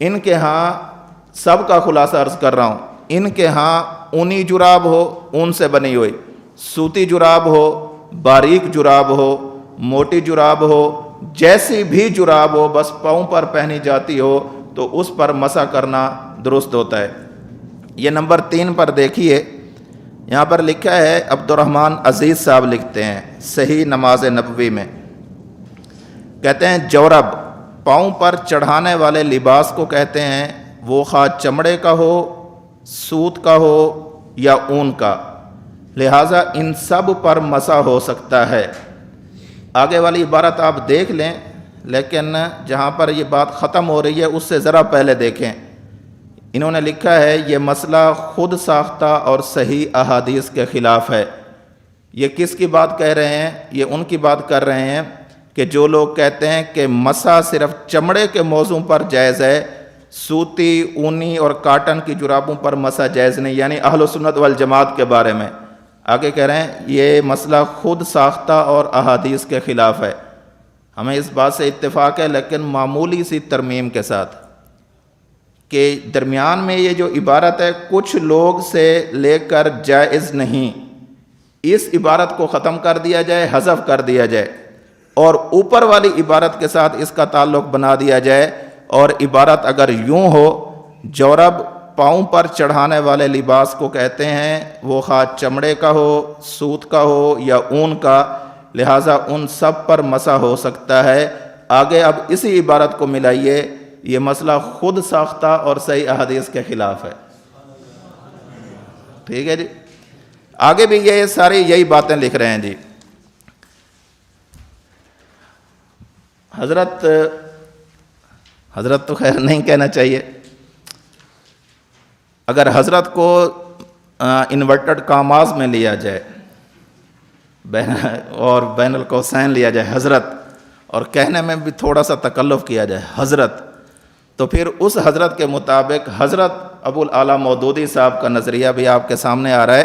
ان کے ہاں سب کا خلاصہ عرض کر رہا ہوں، ان کے ہاں اونی جراب ہو، اون سے بنی ہوئی، سوتی جراب ہو، باریک جراب ہو، موٹی جراب ہو، جیسی بھی جراب ہو، بس پاؤں پر پہنی جاتی ہو تو اس پر مسح کرنا درست ہوتا ہے۔ یہ نمبر 3 پر دیکھیے، یہاں پر لکھا ہے، عبد الرحمن عزیز صاحب لکھتے ہیں صحیح نماز نبوی میں، کہتے ہیں جورب پاؤں پر چڑھانے والے لباس کو کہتے ہیں، وہ خواہ چمڑے کا ہو، سوت کا ہو یا اون کا، لہٰذا ان سب پر مسح ہو سکتا ہے۔ آگے والی عبارت آپ دیکھ لیں، لیکن جہاں پر یہ بات ختم ہو رہی ہے اس سے ذرا پہلے دیکھیں، انہوں نے لکھا ہے یہ مسئلہ خود ساختہ اور صحیح احادیث کے خلاف ہے۔ یہ کس کی بات کہہ رہے ہیں؟ یہ ان کی بات کر رہے ہیں کہ جو لوگ کہتے ہیں کہ مسح صرف چمڑے کے موضوع پر جائز ہے، سوتی، اونی اور کاٹن کی جرابوں پر مسح جائز نہیں، یعنی اہل سنت والجماعت کے بارے میں۔ آگے کہہ رہے ہیں یہ مسئلہ خود ساختہ اور احادیث کے خلاف ہے۔ ہمیں اس بات سے اتفاق ہے، لیکن معمولی سی ترمیم کے ساتھ کہ درمیان میں یہ جو عبارت ہے کچھ لوگ سے لے کر جائز نہیں، اس عبارت کو ختم کر دیا جائے، حذف کر دیا جائے، اور اوپر والی عبارت کے ساتھ اس کا تعلق بنا دیا جائے، اور عبارت اگر یوں ہو، جورب پاؤں پر چڑھانے والے لباس کو کہتے ہیں، وہ خواہ چمڑے کا ہو، سوت کا ہو یا اون کا، لہٰذا ان سب پر مسح ہو سکتا ہے۔ آگے اب اسی عبارت کو ملائیے، یہ مسئلہ خود ساختہ اور صحیح احادیث کے خلاف ہے۔ ٹھیک ہے جی، آگے بھی یہ ساری یہی باتیں لکھ رہے ہیں جی۔ حضرت تو خیر نہیں کہنا چاہیے، اگر حضرت کو انورٹڈ کاماز میں لیا جائے اور بین القوسین لیا جائے حضرت، اور کہنے میں بھی تھوڑا سا تکلف کیا جائے حضرت، تو پھر اس حضرت کے مطابق حضرت ابو الاعلیٰ مودودی صاحب کا نظریہ بھی آپ کے سامنے آ رہا ہے۔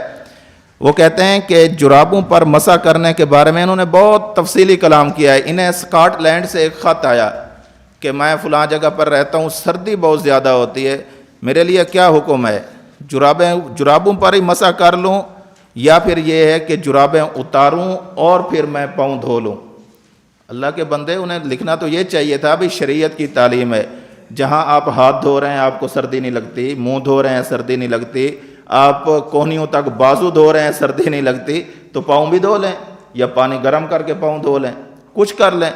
وہ کہتے ہیں کہ جرابوں پر مسح کرنے کے بارے میں انہوں نے بہت تفصیلی کلام کیا ہے۔ انہیں اسکاٹ لینڈ سے ایک خط آیا کہ میں فلاں جگہ پر رہتا ہوں، سردی بہت زیادہ ہوتی ہے، میرے لیے کیا حکم ہے، جرابوں پر ہی مسح کر لوں یا پھر یہ ہے کہ جرابیں اتاروں اور پھر میں پاؤں دھو لوں؟ اللہ کے بندے، انہیں لکھنا تو یہ چاہیے تھا، بھی شریعت کی تعلیم ہے، جہاں آپ ہاتھ دھو رہے ہیں آپ کو سردی نہیں لگتی، منہ دھو رہے ہیں سردی نہیں لگتی، آپ کونیوں تک بازو دھو رہے ہیں سردی نہیں لگتی، تو پاؤں بھی دھو لیں یا پانی گرم کر کے پاؤں دھو لیں، کچھ کر لیں۔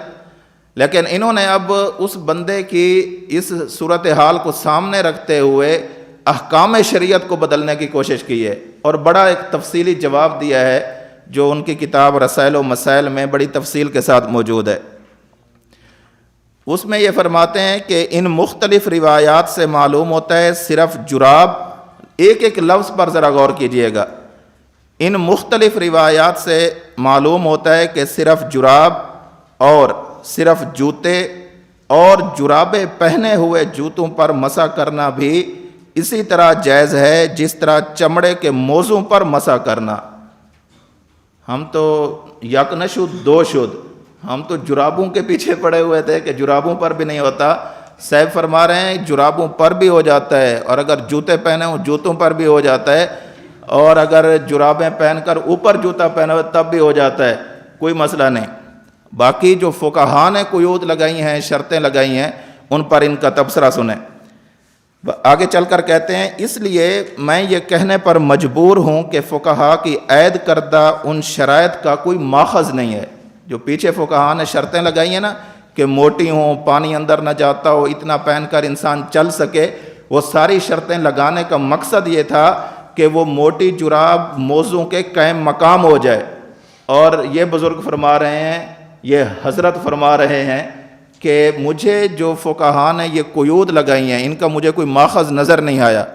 لیکن انہوں نے اب اس بندے کی اس صورتحال کو سامنے رکھتے ہوئے احکام شریعت کو بدلنے کی کوشش کی ہے، اور بڑا ایک تفصیلی جواب دیا ہے جو ان کی کتاب رسائل و مسائل میں بڑی تفصیل کے ساتھ موجود ہے۔ اس میں یہ فرماتے ہیں کہ ان مختلف روایات سے معلوم ہوتا ہے صرف جراب، ایک ایک لفظ پر ذرا غور کیجئے گا، ان مختلف روایات سے معلوم ہوتا ہے کہ صرف جراب اور صرف جوتے اور جرابیں پہنے ہوئے جوتوں پر مسح کرنا بھی اسی طرح جائز ہے جس طرح چمڑے کے موضوع پر مسح کرنا۔ ہم تو یک نہ شد دو شد، ہم تو جرابوں کے پیچھے پڑے ہوئے تھے کہ جرابوں پر بھی نہیں ہوتا۔ صاحب فرما رہے ہیں جرابوں پر بھی ہو جاتا ہے، اور اگر جوتے پہنے ہوں جوتوں پر بھی ہو جاتا ہے، اور اگر جرابیں پہن کر اوپر جوتا پہنا ہو تب بھی ہو جاتا ہے، کوئی مسئلہ نہیں۔ باقی جو فقہاء نے قیود لگائی ہیں، شرطیں لگائی ہیں، ان پر ان کا تبصرہ سنیں۔ آگے چل کر کہتے ہیں اس لیے میں یہ کہنے پر مجبور ہوں کہ فقہا کی عائد کردہ ان شرائط کا کوئی ماخذ نہیں ہے. جو پیچھے فقہا نے شرطیں لگائی ہیں نا کہ موٹی ہوں، پانی اندر نہ جاتا ہو، اتنا پہن کر انسان چل سکے، وہ ساری شرطیں لگانے کا مقصد یہ تھا کہ وہ موٹی جراب موضوع کے قائم مقام ہو جائے. اور یہ بزرگ فرما رہے ہیں، یہ حضرت فرما رہے ہیں کہ مجھے جو فقہا نے یہ قیود لگائی ہیں ان کا مجھے کوئی ماخذ نظر نہیں آیا.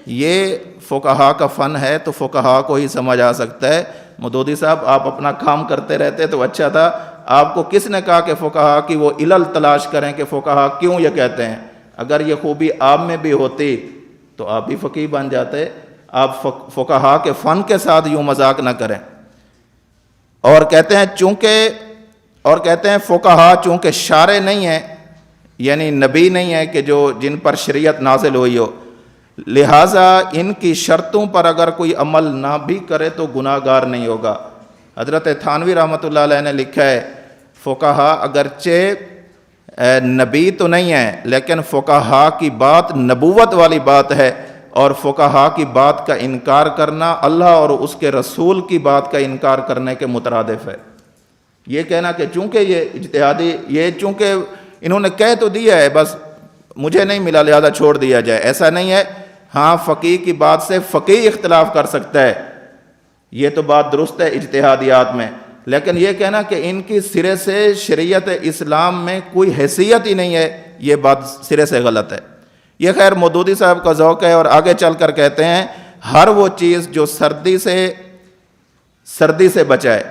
یہ فقہا کا فن ہے تو فقہا کو ہی سمجھ آ سکتا ہے. مودودی صاحب آپ اپنا کام کرتے رہتے تو اچھا تھا. آپ کو کس نے کہا کہ فقہا کی وہ علل تلاش کریں کہ فقہا کیوں یہ کہتے ہیں؟ اگر یہ خوبی آپ میں بھی ہوتی تو آپ بھی فقیہ بن جاتے. آپ فقہا کے فن کے ساتھ یوں مذاق نہ کریں. اور کہتے ہیں فقہا چونکہ شارع نہیں ہیں، یعنی نبی نہیں ہے کہ جو جن پر شریعت نازل ہوئی ہو، لہٰذا ان کی شرطوں پر اگر کوئی عمل نہ بھی کرے تو گناہ گار نہیں ہوگا. حضرت تھانوی رحمۃ اللہ علیہ نے لکھا ہے فقہا اگرچہ نبی تو نہیں ہے لیکن فقہا کی بات نبوت والی بات ہے، اور فقہا کی بات کا انکار کرنا اللہ اور اس کے رسول کی بات کا انکار کرنے کے مترادف ہے. یہ کہنا کہ چونکہ یہ اجتہادی، یہ چونکہ انہوں نے کہہ تو دیا ہے بس مجھے نہیں ملا لہذا چھوڑ دیا جائے، ایسا نہیں ہے. ہاں فقیہ کی بات سے فقیہ اختلاف کر سکتا ہے، یہ تو بات درست ہے اجتہادیات میں، لیکن یہ کہنا کہ ان کی سرے سے شریعت اسلام میں کوئی حیثیت ہی نہیں ہے، یہ بات سرے سے غلط ہے. یہ خیر مودودی صاحب کا ذوق ہے. اور آگے چل کر کہتے ہیں ہر وہ چیز جو سردی سے بچائے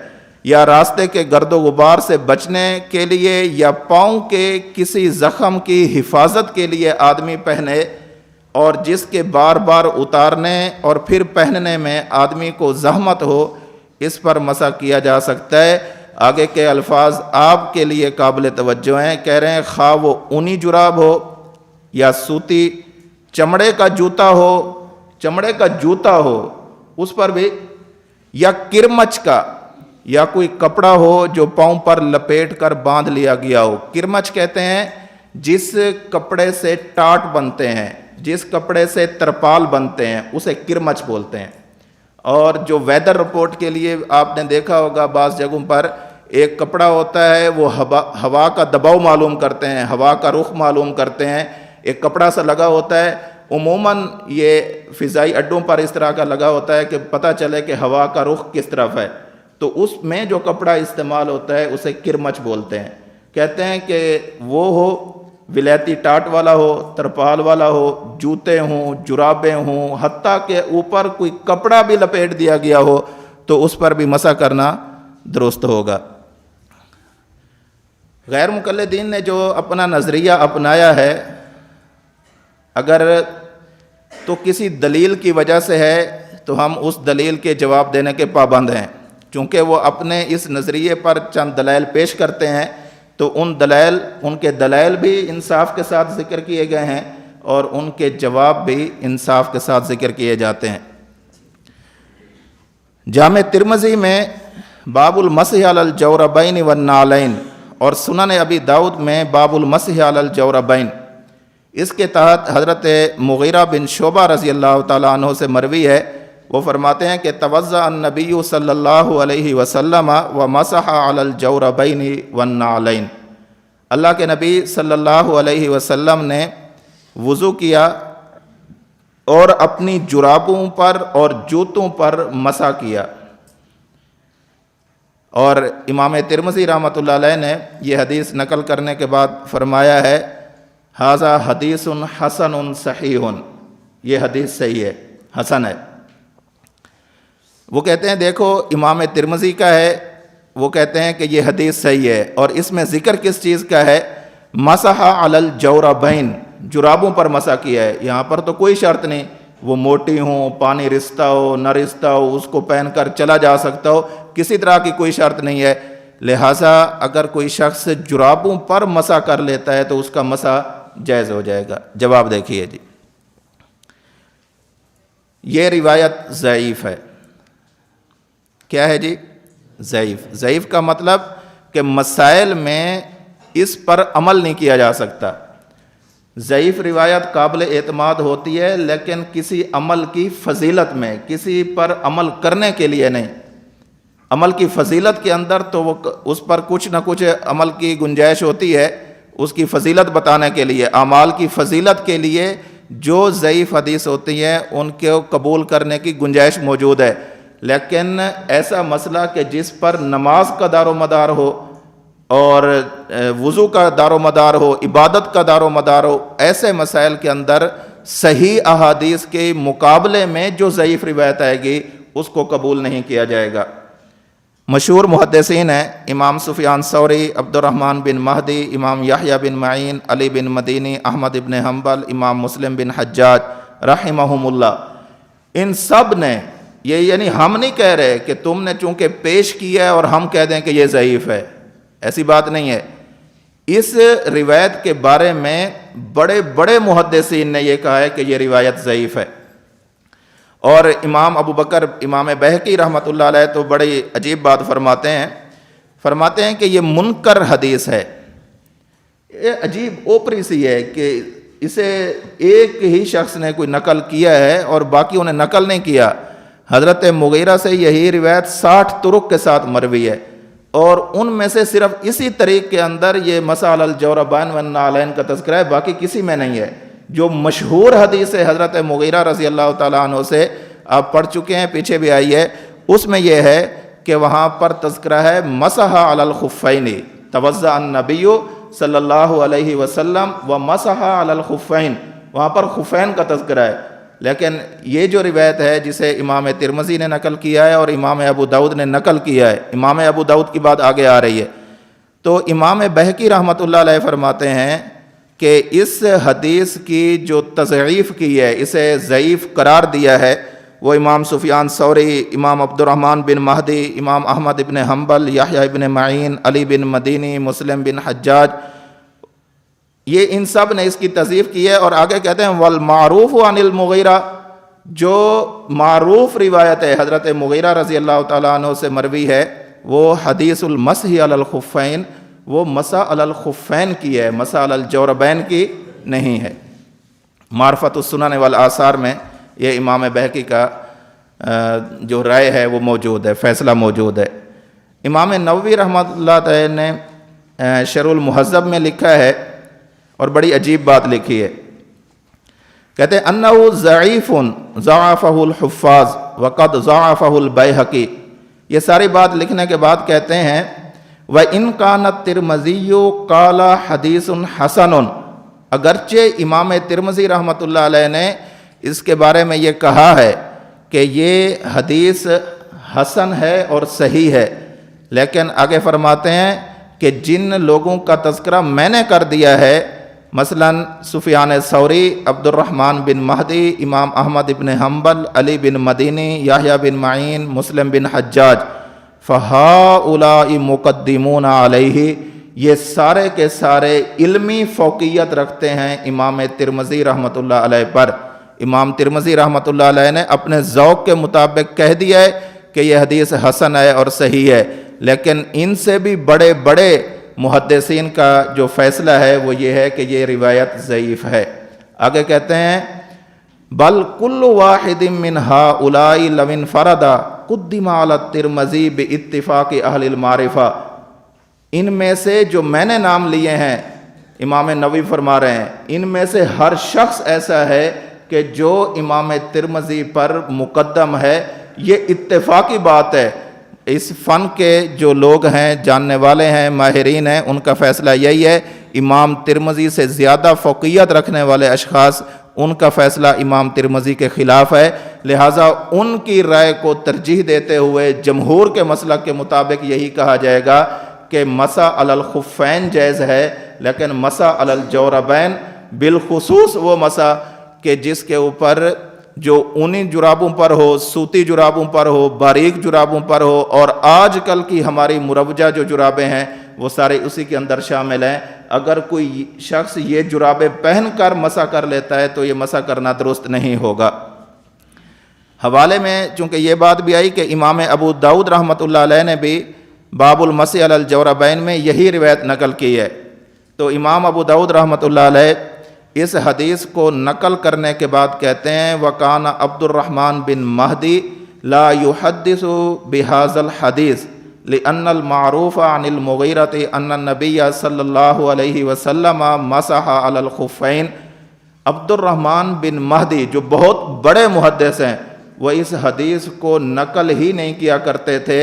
یا راستے کے گرد و غبار سے بچنے کے لیے یا پاؤں کے کسی زخم کی حفاظت کے لیے آدمی پہنے، اور جس کے بار بار اتارنے اور پھر پہننے میں آدمی کو زحمت ہو، اس پر مسح کیا جا سکتا ہے. آگے کے الفاظ آپ کے لیے قابل توجہ ہیں. کہہ رہے ہیں خواہ وہ اونی جراب ہو یا سوتی، چمڑے کا جوتا ہو اس پر بھی، یا کرمچ کا، یا کوئی کپڑا ہو جو پاؤں پر لپیٹ کر باندھ لیا گیا ہو. کرمچ کہتے ہیں جس کپڑے سے ٹاٹ بنتے ہیں، جس کپڑے سے ترپال بنتے ہیں اسے کرمچ بولتے ہیں. اور جو ویدر رپورٹ کے لیے آپ نے دیکھا ہوگا بعض جگہوں پر ایک کپڑا ہوتا ہے، وہ ہوا کا دباؤ معلوم کرتے ہیں، ہوا کا رخ معلوم کرتے ہیں. ایک کپڑا سا لگا ہوتا ہے، عموماً یہ فضائی اڈوں پر اس طرح کا لگا ہوتا ہے کہ پتہ چلے کہ ہوا کا رخ کس طرف ہے. تو اس میں جو کپڑا استعمال ہوتا ہے اسے کرمچ بولتے ہیں. کہتے ہیں کہ وہ ہو ولایتی ٹاٹ والا ہو، ترپال والا ہو، جوتے ہوں، جرابیں ہوں، حتیٰ کہ اوپر کوئی کپڑا بھی لپیٹ دیا گیا ہو تو اس پر بھی مسح کرنا درست ہوگا. غیر مقلدین نے جو اپنا نظریہ اپنایا ہے، اگر تو کسی دلیل کی وجہ سے ہے تو ہم اس دلیل کے جواب دینے کے پابند ہیں. چونکہ وہ اپنے اس نظریے پر چند دلائل پیش کرتے ہیں تو ان کے دلائل بھی انصاف کے ساتھ ذکر کیے گئے ہیں اور ان کے جواب بھی انصاف کے ساتھ ذکر کیے جاتے ہیں. جامع ترمذی میں باب المسح علی الجوربین والنعلین اور سنن ابی داؤد میں باب المسح علی الجوربین، اس کے تحت حضرت مغیرہ بن شعبہ رضی اللہ تعالیٰ عنہ سے مروی ہے، وہ فرماتے ہیں کہ توضأ النبی صلی اللہ علیہ وسلم ومسح علی الجوربین والنعلین، اللہ کے نبی صلی اللہ علیہ وسلم نے وضو کیا اور اپنی جرابوں پر اور جوتوں پر مسح کیا. اور امام ترمذی رحمۃ اللہ علیہ نے یہ حدیث نقل کرنے کے بعد فرمایا ہے ھذا حدیث حسن صحیح، یہ حدیث صحیح ہے، حسن ہے. وہ کہتے ہیں دیکھو امام ترمذی کا ہے، وہ کہتے ہیں کہ یہ حدیث صحیح ہے، اور اس میں ذکر کس چیز کا ہے؟ مسح علی الجوربین، جرابوں پر مسح کیا ہے. یہاں پر تو کوئی شرط نہیں وہ موٹی ہوں، پانی رستا ہو نہ رستا ہو، اس کو پہن کر چلا جا سکتا ہو، کسی طرح کی کوئی شرط نہیں ہے. لہٰذا اگر کوئی شخص جرابوں پر مسح کر لیتا ہے تو اس کا مسح جائز ہو جائے گا. جواب دیکھیے جی، یہ روایت ضعیف ہے. کیا ہے جی؟ ضعیف. ضعیف کا مطلب کہ مسائل میں اس پر عمل نہیں کیا جا سکتا. ضعیف روایت قابل اعتماد ہوتی ہے لیکن کسی عمل کی فضیلت میں، کسی پر عمل کرنے کے لیے نہیں۔ عمل کی فضیلت کے اندر تو وہ اس پر کچھ نہ کچھ عمل کی گنجائش ہوتی ہے، اس کی فضیلت بتانے کے لیے، اعمال کی فضیلت کے لیے جو ضعیف حدیث ہوتی ہیں ان کو قبول کرنے کی گنجائش موجود ہے۔ لیکن ایسا مسئلہ کہ جس پر نماز کا دار و مدار ہو اور وضو کا دار و مدار ہو، عبادت کا دار و مدار ہو، ایسے مسائل کے اندر صحیح احادیث کے مقابلے میں جو ضعیف روایت آئے گی اس کو قبول نہیں کیا جائے گا۔ مشہور محدثین ہیں امام سفیان ثوری، عبد الرحمن بن مہدی، امام یحییٰ بن معین، علی بن مدینی، احمد بن حنبل، امام مسلم بن حجاج رحمہم اللہ، ان سب نے یہ، یعنی ہم نہیں کہہ رہے کہ تم نے چونکہ پیش کیا ہے اور ہم کہہ دیں کہ یہ ضعیف ہے، ایسی بات نہیں ہے۔ اس روایت کے بارے میں بڑے بڑے محدثین نے یہ کہا ہے کہ یہ روایت ضعیف ہے۔ اور امام ابو بکر امام بہقی رحمۃ اللہ علیہ تو بڑی عجیب بات فرماتے ہیں کہ یہ منکر حدیث ہے۔ یہ عجیب اوپری سی ہے کہ اسے ایک ہی شخص نے کوئی نقل کیا ہے اور باقیوں نے نقل نہیں کیا۔ حضرت مغیرہ سے یہی روایت 60 طرق کے ساتھ مروی ہے، اور ان میں سے صرف اسی طریق کے اندر یہ مسح علی الجوربین والنعلین کا تذکرہ ہے، باقی کسی میں نہیں ہے۔ جو مشہور حدیث ہے حضرت مغیرہ رضی اللہ تعالیٰ عنہ سے آپ پڑھ چکے ہیں، پیچھے بھی آئی ہے، اس میں یہ ہے کہ وہاں پر تذکرہ ہے مسح علی الخفین، توضأ النبی صلی اللہ علیہ وسلم ومسح علی الخفین، وہاں پر خفین کا تذکرہ ہے۔ لیکن یہ جو روایت ہے جسے امام ترمذی نے نقل کیا ہے اور امام ابو داؤد نے نقل کیا ہے، امام ابو داؤد کی بات آگے آ رہی ہے، تو امام بہقی رحمۃ اللہ علیہ فرماتے ہیں کہ اس حدیث کی جو تضعیف کی ہے، اسے ضعیف قرار دیا ہے، وہ امام سفیان ثوری، امام عبد الرحمن بن مہدی، امام احمد بن حنبل، یحییٰ بن معین، علی بن مدینی، مسلم بن حجاج، یہ ان سب نے اس کی تضعیف کی ہے۔ اور آگے کہتے ہیں والمعروف عن المغیرہ، جو معروف روایت ہے حضرت مغیرہ رضی اللہ تعالیٰ عنہ سے مروی ہے، وہ حدیث المسح علی الخفین، وہ مسح علی الخفین کی ہے، مسح علی الجوربین کی نہیں ہے۔ معرفت السنن والآثار میں یہ امام بہقی کا جو رائے ہے وہ موجود ہے، فیصلہ موجود ہے۔ امام نووی رحمۃ اللہ تعالی نے شرح المہذب میں لکھا ہے اور بڑی عجیب بات لکھی ہے، کہتے ہیں انہ ضعیف ضعفہ الحفاظ وقد ضعفہ البیہقی، یہ ساری بات لکھنے کے بعد کہتے ہیں وَإِنْ كَانَ التِّرْمِذِيُّ قَالَ حَدِيثٌ حَسَنٌ، اگرچہ امام ترمذی رحمۃ اللہ علیہ نے اس کے بارے میں یہ کہا ہے کہ یہ حدیث حسن ہے اور صحیح ہے، لیکن آگے فرماتے ہیں کہ جن لوگوں کا تذکرہ میں نے کر دیا ہے، مثلا سفیان ثوری، عبد الرحمن بن مہدی، امام احمد بن حنبل، علی بن مدینی، یحییٰ بن معین، مسلم بن حجاج، فَهَؤُلَاءِ مُقَدِّمُونَ عَلَيْهِ، یہ سارے کے سارے علمی فوقیت رکھتے ہیں امام ترمذی رحمۃ اللہ علیہ پر۔ امام ترمذی رحمۃ اللہ علیہ نے اپنے ذوق کے مطابق کہہ دیا ہے کہ یہ حدیث حسن ہے اور صحیح ہے، لیکن ان سے بھی بڑے بڑے محدثین کا جو فیصلہ ہے وہ یہ ہے کہ یہ روایت ضعیف ہے۔ آگے کہتے ہیں بل کل واحد من هؤلاء لو انفرد قدم علی الترمذی باتفاق اہل المعرفہ، ان میں سے جو میں نے نام لیے ہیں، امام نووی فرما رہے ہیں، ان میں سے ہر شخص ایسا ہے کہ جو امام ترمذی پر مقدم ہے، یہ اتفاقی بات ہے۔ اس فن کے جو لوگ ہیں، جاننے والے ہیں، ماہرین ہیں، ان کا فیصلہ یہی ہے، امام ترمذی سے زیادہ فوقیت رکھنے والے اشخاص، ان کا فیصلہ امام ترمذی کے خلاف ہے، لہٰذا ان کی رائے کو ترجیح دیتے ہوئے جمہور کے مسلک کے مطابق یہی کہا جائے گا کہ مسح علی الخفین جائز ہے، لیکن مسح علی الجوربین بالخصوص وہ مسح کہ جس کے اوپر جو اونی جرابوں پر ہو، سوتی جرابوں پر ہو، باریک جرابوں پر ہو، اور آج کل کی ہماری مروجہ جو جرابیں ہیں وہ سارے اسی کے اندر شامل ہیں۔ اگر کوئی شخص یہ جرابیں پہن کر مسح کر لیتا ہے تو یہ مسح کرنا درست نہیں ہوگا۔ حوالے میں چونکہ یہ بات بھی آئی کہ امام ابو داؤد رحمۃ اللہ علیہ نے بھی باب المسح علی الجوربین میں یہی روایت نقل کی ہے، تو امام ابو داؤد رحمۃ اللہ علیہ اس حدیث کو نقل کرنے کے بعد کہتے ہیں وکان عبد الرحمن بن مہدی لا يحدث بهذا الحديث لأن المعروف عن المغيرة أن النبي صلی اللہ علیہ وسلم مسح على الخفین۔ عبد الرحمن بن مہدی جو بہت بڑے محدث ہیں، وہ اس حدیث کو نقل ہی نہیں کیا کرتے تھے،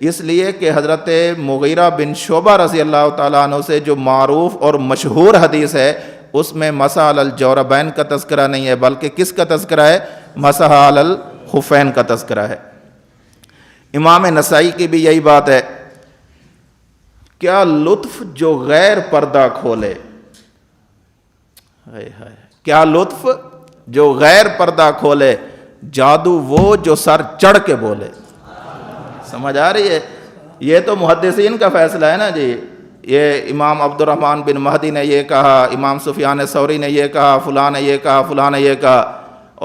اس لیے کہ حضرت مغیرہ بن شعبہ رضی اللہ تعالیٰ عنہ سے جو معروف اور مشہور حدیث ہے اس میں مسح علی الجوربین کا تذکرہ نہیں ہے، بلکہ کس کا تذکرہ ہے؟ مسح علی الخفین کا تذکرہ ہے۔ امام نسائی کی بھی یہی بات ہے، کیا لطف جو غیر پردہ کھولے، کیا لطف جو غیر پردہ کھولے، جادو وہ جو سر چڑھ کے بولے۔ سمجھ آ رہی ہے؟ یہ تو محدثین کا فیصلہ ہے نا جی، یہ امام عبد الرحمن بن مہدی نے یہ کہا، امام سفیان ثوری نے یہ کہا، فلاں نے یہ کہا، فلاں نے یہ کہا،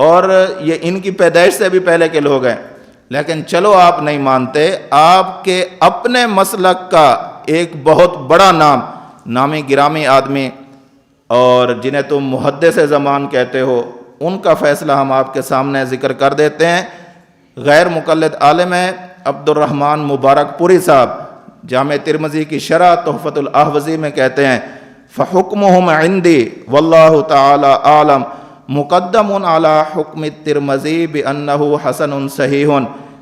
اور یہ ان کی پیدائش سے بھی پہلے کے لوگ ہیں۔ لیکن چلو آپ نہیں مانتے، آپ کے اپنے مسلک کا ایک بہت بڑا نامی گرامی آدمی اور جنہیں تم محدث زمان کہتے ہو، ان کا فیصلہ ہم آپ کے سامنے ذکر کر دیتے ہیں۔ غیر مقلد عالم ہے عبد الرحمن مبارک پوری صاحب، جامع ترمذی کی شرح تحفۃ الاحوذی میں کہتے ہیں فحکمہم عندی واللہ تعالی عالم مقدم علی حکم الترمذی بانہ حسن صحیح۔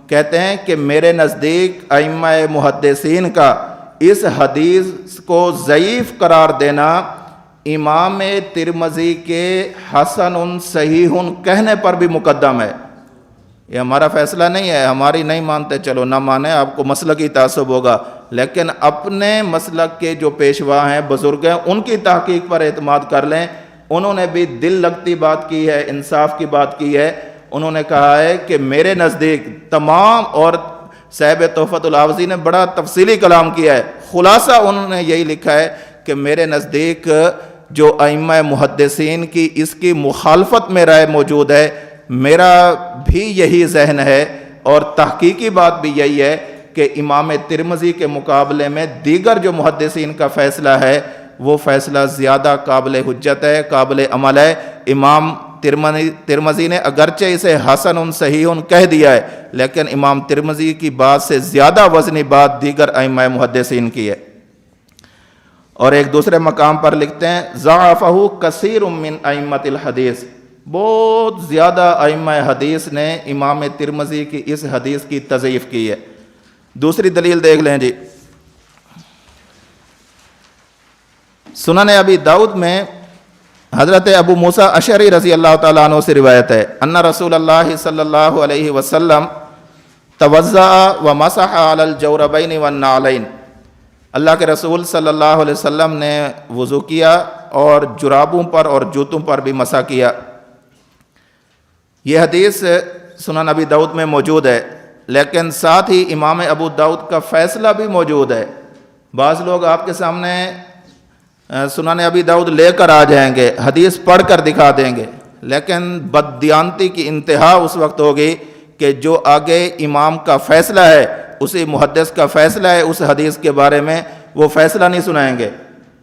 کہتے ہیں کہ میرے نزدیک ائمہ محدثین کا اس حدیث کو ضعیف قرار دینا امام ترمذی کے حسن صحیح کہنے پر بھی مقدم ہے۔ یہ ہمارا فیصلہ نہیں ہے، ہماری نہیں مانتے چلو نہ مانیں، آپ کو مسلکی تعصب ہوگا، لیکن اپنے مسلک کے جو پیشوا ہیں، بزرگ ہیں، ان کی تحقیق پر اعتماد کر لیں۔ انہوں نے بھی دل لگتی بات کی ہے، انصاف کی بات کی ہے۔ انہوں نے کہا ہے کہ میرے نزدیک تمام، اور صاحب تحفۃ الاحوذی نے بڑا تفصیلی کلام کیا ہے، خلاصہ انہوں نے یہی لکھا ہے کہ میرے نزدیک جو ائمہ محدثین کی اس کی مخالفت میں رائے موجود ہے، میرا بھی یہی ذہن ہے، اور تحقیقی بات بھی یہی ہے کہ امام ترمذی کے مقابلے میں دیگر جو محدثین کا فیصلہ ہے وہ فیصلہ زیادہ قابل حجت ہے، قابل عمل ہے۔ امام ترمذی نے اگرچہ اسے حسن صحیح کہہ دیا ہے، لیکن امام ترمذی کی بات سے زیادہ وزنی بات دیگر ائمہ محدثین کی ہے۔ اور ایک دوسرے مقام پر لکھتے ہیں ضعفہ کثیر من ائمۃ الحدیث، بہت زیادہ ائمہ حدیث نے امام ترمذی کی اس حدیث کی تضعیف کی ہے۔ دوسری دلیل دیکھ لیں جی، سنن ابی داؤد میں حضرت ابو موسیٰ اشعری رضی اللہ تعالیٰ عنہ سے روایت ہے ان رسول اللہ صلی اللہ علیہ وسلم توضأ ومسح علی الجوربین والنعلین، اللہ کے رسول صلی اللہ علیہ وسلم نے وضو کیا اور جرابوں پر اور جوتوں پر بھی مسح کیا۔ یہ حدیث سنن ابی داؤد میں موجود ہے، لیکن ساتھ ہی امام ابو داؤد کا فیصلہ بھی موجود ہے۔ بعض لوگ آپ کے سامنے سنن ابی داؤد لے کر آ جائیں گے، حدیث پڑھ کر دکھا دیں گے، لیکن بددیانتی کی انتہا اس وقت ہوگی کہ جو آگے امام کا فیصلہ ہے، اسی محدث کا فیصلہ ہے اس حدیث کے بارے میں، وہ فیصلہ نہیں سنائیں گے،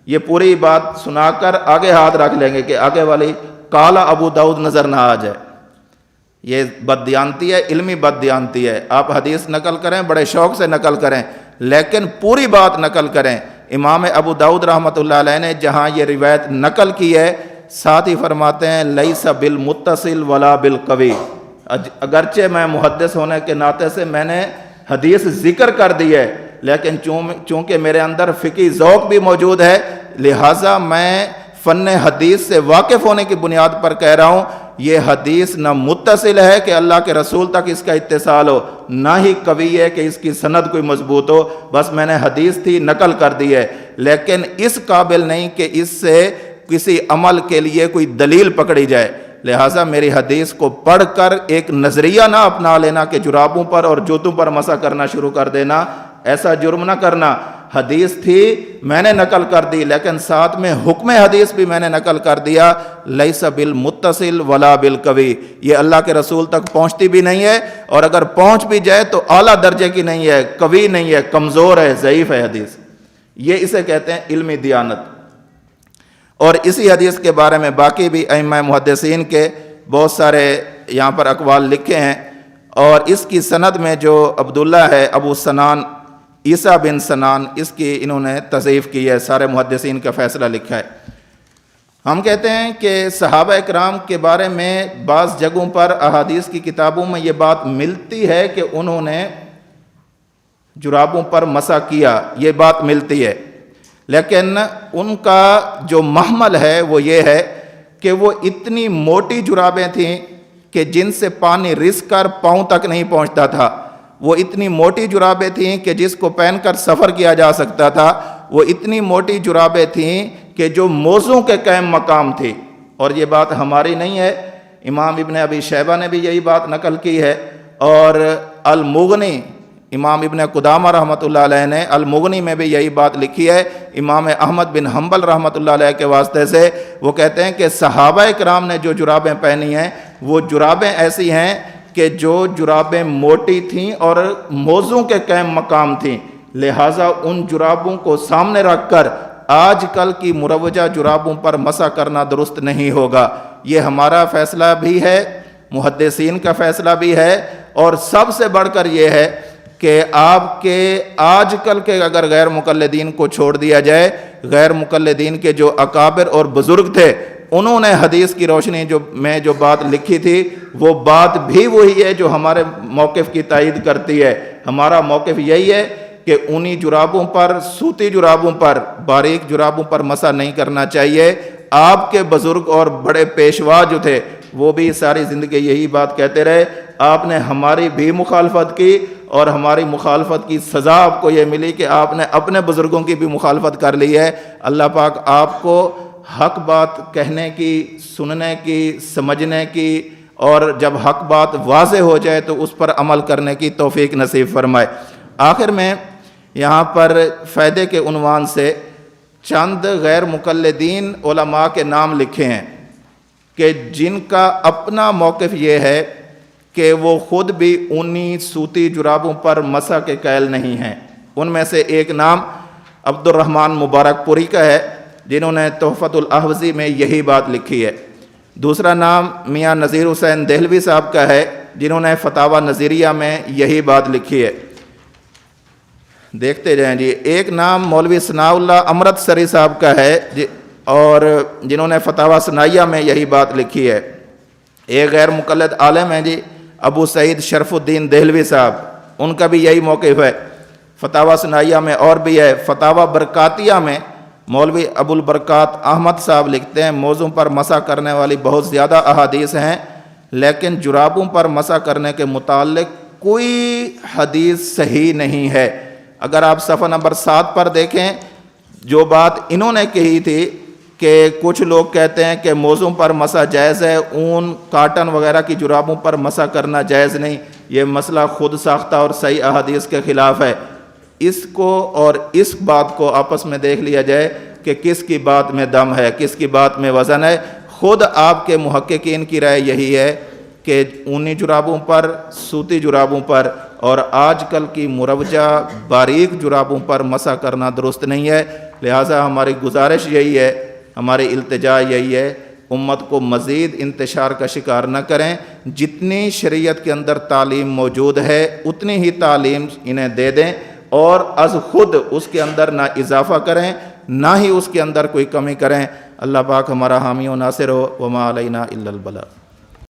یہ پوری بات سنا کر آگے ہاتھ رکھ لیں گے کہ آگے والی کالا ابو داؤد نظر نہ آ جائے۔ یہ بددیانتی ہے، علمی بددیانتی ہے۔ آپ حدیث نقل کریں، بڑے شوق سے نقل کریں، لیکن پوری بات نقل کریں۔ امام ابو داؤد رحمۃ اللہ علیہ نے جہاں یہ روایت نقل کی ہے، ساتھ ہی فرماتے ہیں لیس بالمتصل ولا بالقوی، اگرچہ میں محدث ہونے کے ناطے سے میں نے حدیث ذکر کر دی ہے، لیکن چونکہ میرے اندر فقہی ذوق بھی موجود ہے، لہٰذا میں فن حدیث سے واقف ہونے کی بنیاد پر کہہ رہا ہوں یہ حدیث نہ متصل ہے کہ اللہ کے رسول تک اس کا اتصال ہو، نہ ہی قوی ہے کہ اس کی سند کوئی مضبوط ہو، بس میں نے حدیث تھی نقل کر دی ہے، لیکن اس قابل نہیں کہ اس سے کسی عمل کے لیے کوئی دلیل پکڑی جائے۔ لہٰذا میری حدیث کو پڑھ کر ایک نظریہ نہ اپنا لینا کہ جرابوں پر اور جوتوں پر مسح کرنا شروع کر دینا، ایسا جرم نہ کرنا۔ حدیث تھی میں نے نقل کر دی، لیکن ساتھ میں حکم حدیث بھی میں نے نقل کر دیا، لیس بالمتصل ولا بالقوی، یہ اللہ کے رسول تک پہنچتی بھی نہیں ہے، اور اگر پہنچ بھی جائے تو اعلیٰ درجے کی نہیں ہے، قوی نہیں ہے، کمزور ہے، ضعیف ہے حدیث۔ یہ اسے کہتے ہیں علمی دیانت۔ اور اسی حدیث کے بارے میں باقی بھی ائمہ محدثین کے بہت سارے یہاں پر اقوال لکھے ہیں، اور اس کی سند میں جو عبداللہ ہے ابو سنان عیسیٰ بن سنان، اس کی انہوں نے تضعیف کی ہے، سارے محدثین کا فیصلہ لکھا ہے۔ ہم کہتے ہیں کہ صحابہ اکرام کے بارے میں بعض جگہوں پر احادیث کی کتابوں میں یہ بات ملتی ہے کہ انہوں نے جرابوں پر مسح کیا، یہ بات ملتی ہے، لیکن ان کا جو محمل ہے وہ یہ ہے کہ وہ اتنی موٹی جرابیں تھیں کہ جن سے پانی رس کر پاؤں تک نہیں پہنچتا تھا، وہ اتنی موٹی جرابیں تھیں کہ جس کو پہن کر سفر کیا جا سکتا تھا، وہ اتنی موٹی جرابیں تھیں کہ جو موزوں کے قائم مقام تھی۔ اور یہ بات ہماری نہیں ہے، امام ابن ابی شیبہ نے بھی یہی بات نقل کی ہے، اور المغنی امام ابن قدامہ رحمۃ اللہ علیہ نے المغنی میں بھی یہی بات لکھی ہے، امام احمد بن حنبل رحمۃ اللہ علیہ کے واسطے سے وہ کہتے ہیں کہ صحابہ اکرام نے جو جرابیں پہنی ہیں وہ جرابیں ایسی ہیں کہ جو جرابیں موٹی تھیں اور موزوں کے قائم مقام تھیں، لہٰذا ان جرابوں کو سامنے رکھ کر آج کل کی مروجہ جرابوں پر مسح کرنا درست نہیں ہوگا۔ یہ ہمارا فیصلہ بھی ہے، محدثین کا فیصلہ بھی ہے، اور سب سے بڑھ کر یہ ہے کہ آپ کے آج کل کے اگر غیر مقلدین کو چھوڑ دیا جائے، غیر مقلدین کے جو اکابر اور بزرگ تھے، انہوں نے حدیث کی روشنی میں جو بات لکھی تھی وہ بات بھی وہی ہے جو ہمارے موقف کی تائید کرتی ہے۔ ہمارا موقف یہی ہے کہ اونی جرابوں پر، سوتی جرابوں پر، باریک جرابوں پر مسح نہیں کرنا چاہیے۔ آپ کے بزرگ اور بڑے پیشوا جو تھے وہ بھی ساری زندگی یہی بات کہتے رہے، آپ نے ہماری بھی مخالفت کی، اور ہماری مخالفت کی سزا آپ کو یہ ملی کہ آپ نے اپنے بزرگوں کی بھی مخالفت کر لی ہے۔ اللہ پاک آپ کو حق بات کہنے کی، سننے کی، سمجھنے کی، اور جب حق بات واضح ہو جائے تو اس پر عمل کرنے کی توفیق نصیب فرمائے۔ آخر میں یہاں پر فائدے کے عنوان سے چند غیر مقلدین علماء کے نام لکھے ہیں کہ جن کا اپنا موقف یہ ہے کہ وہ خود بھی اونی سوتی جرابوں پر مسح کے قائل نہیں ہیں۔ ان میں سے ایک نام عبد الرحمن مبارک پوری کا ہے، جنہوں نے تحفۃ الاحوزی میں یہی بات لکھی ہے۔ دوسرا نام میاں نذیر حسین دہلوی صاحب کا ہے، جنہوں نے فتاوی نظیریہ میں یہی بات لکھی ہے۔ دیکھتے جائیں جی، ایک نام مولوی ثناء اللہ امرت سری صاحب کا ہے، اور جنہوں نے فتاوی ثنائیہ میں یہی بات لکھی ہے۔ ایک غیر مقلد عالم ہیں جی ابو سعید شرف الدین دہلوی صاحب، ان کا بھی یہی موقف ہے۔ فتاوی ثنائیہ میں اور بھی ہے۔ فتاوی برکاتیہ میں مولوی ابو البرکات احمد صاحب لکھتے ہیں موضوع پر مسح کرنے والی بہت زیادہ احادیث ہیں، لیکن جرابوں پر مسح کرنے کے متعلق کوئی حدیث صحیح نہیں ہے۔ اگر آپ صفحہ نمبر 7 پر دیکھیں، جو بات انہوں نے کہی تھی کہ کچھ لوگ کہتے ہیں کہ موزوں پر مسح جائز ہے، اون، کاٹن وغیرہ کی جرابوں پر مسح کرنا جائز نہیں، یہ مسئلہ خود ساختہ اور صحیح احادیث کے خلاف ہے۔ اس کو اور اس بات کو آپس میں دیکھ لیا جائے کہ کس کی بات میں دم ہے، کس کی بات میں وزن ہے۔ خود آپ کے محققین کی رائے یہی ہے کہ اونی جرابوں پر، سوتی جرابوں پر اور آج کل کی مروجہ باریک جرابوں پر مسح کرنا درست نہیں ہے۔ لہٰذا ہماری گزارش یہی ہے، ہماری التجا یہی ہے، امت کو مزید انتشار کا شکار نہ کریں۔ جتنی شریعت کے اندر تعلیم موجود ہے اتنی ہی تعلیم انہیں دے دیں، اور از خود اس کے اندر نہ اضافہ کریں نہ ہی اس کے اندر کوئی کمی کریں۔ اللہ پاک ہمارا حامی و ناصر ہو۔ وما علینا الا البلاغ۔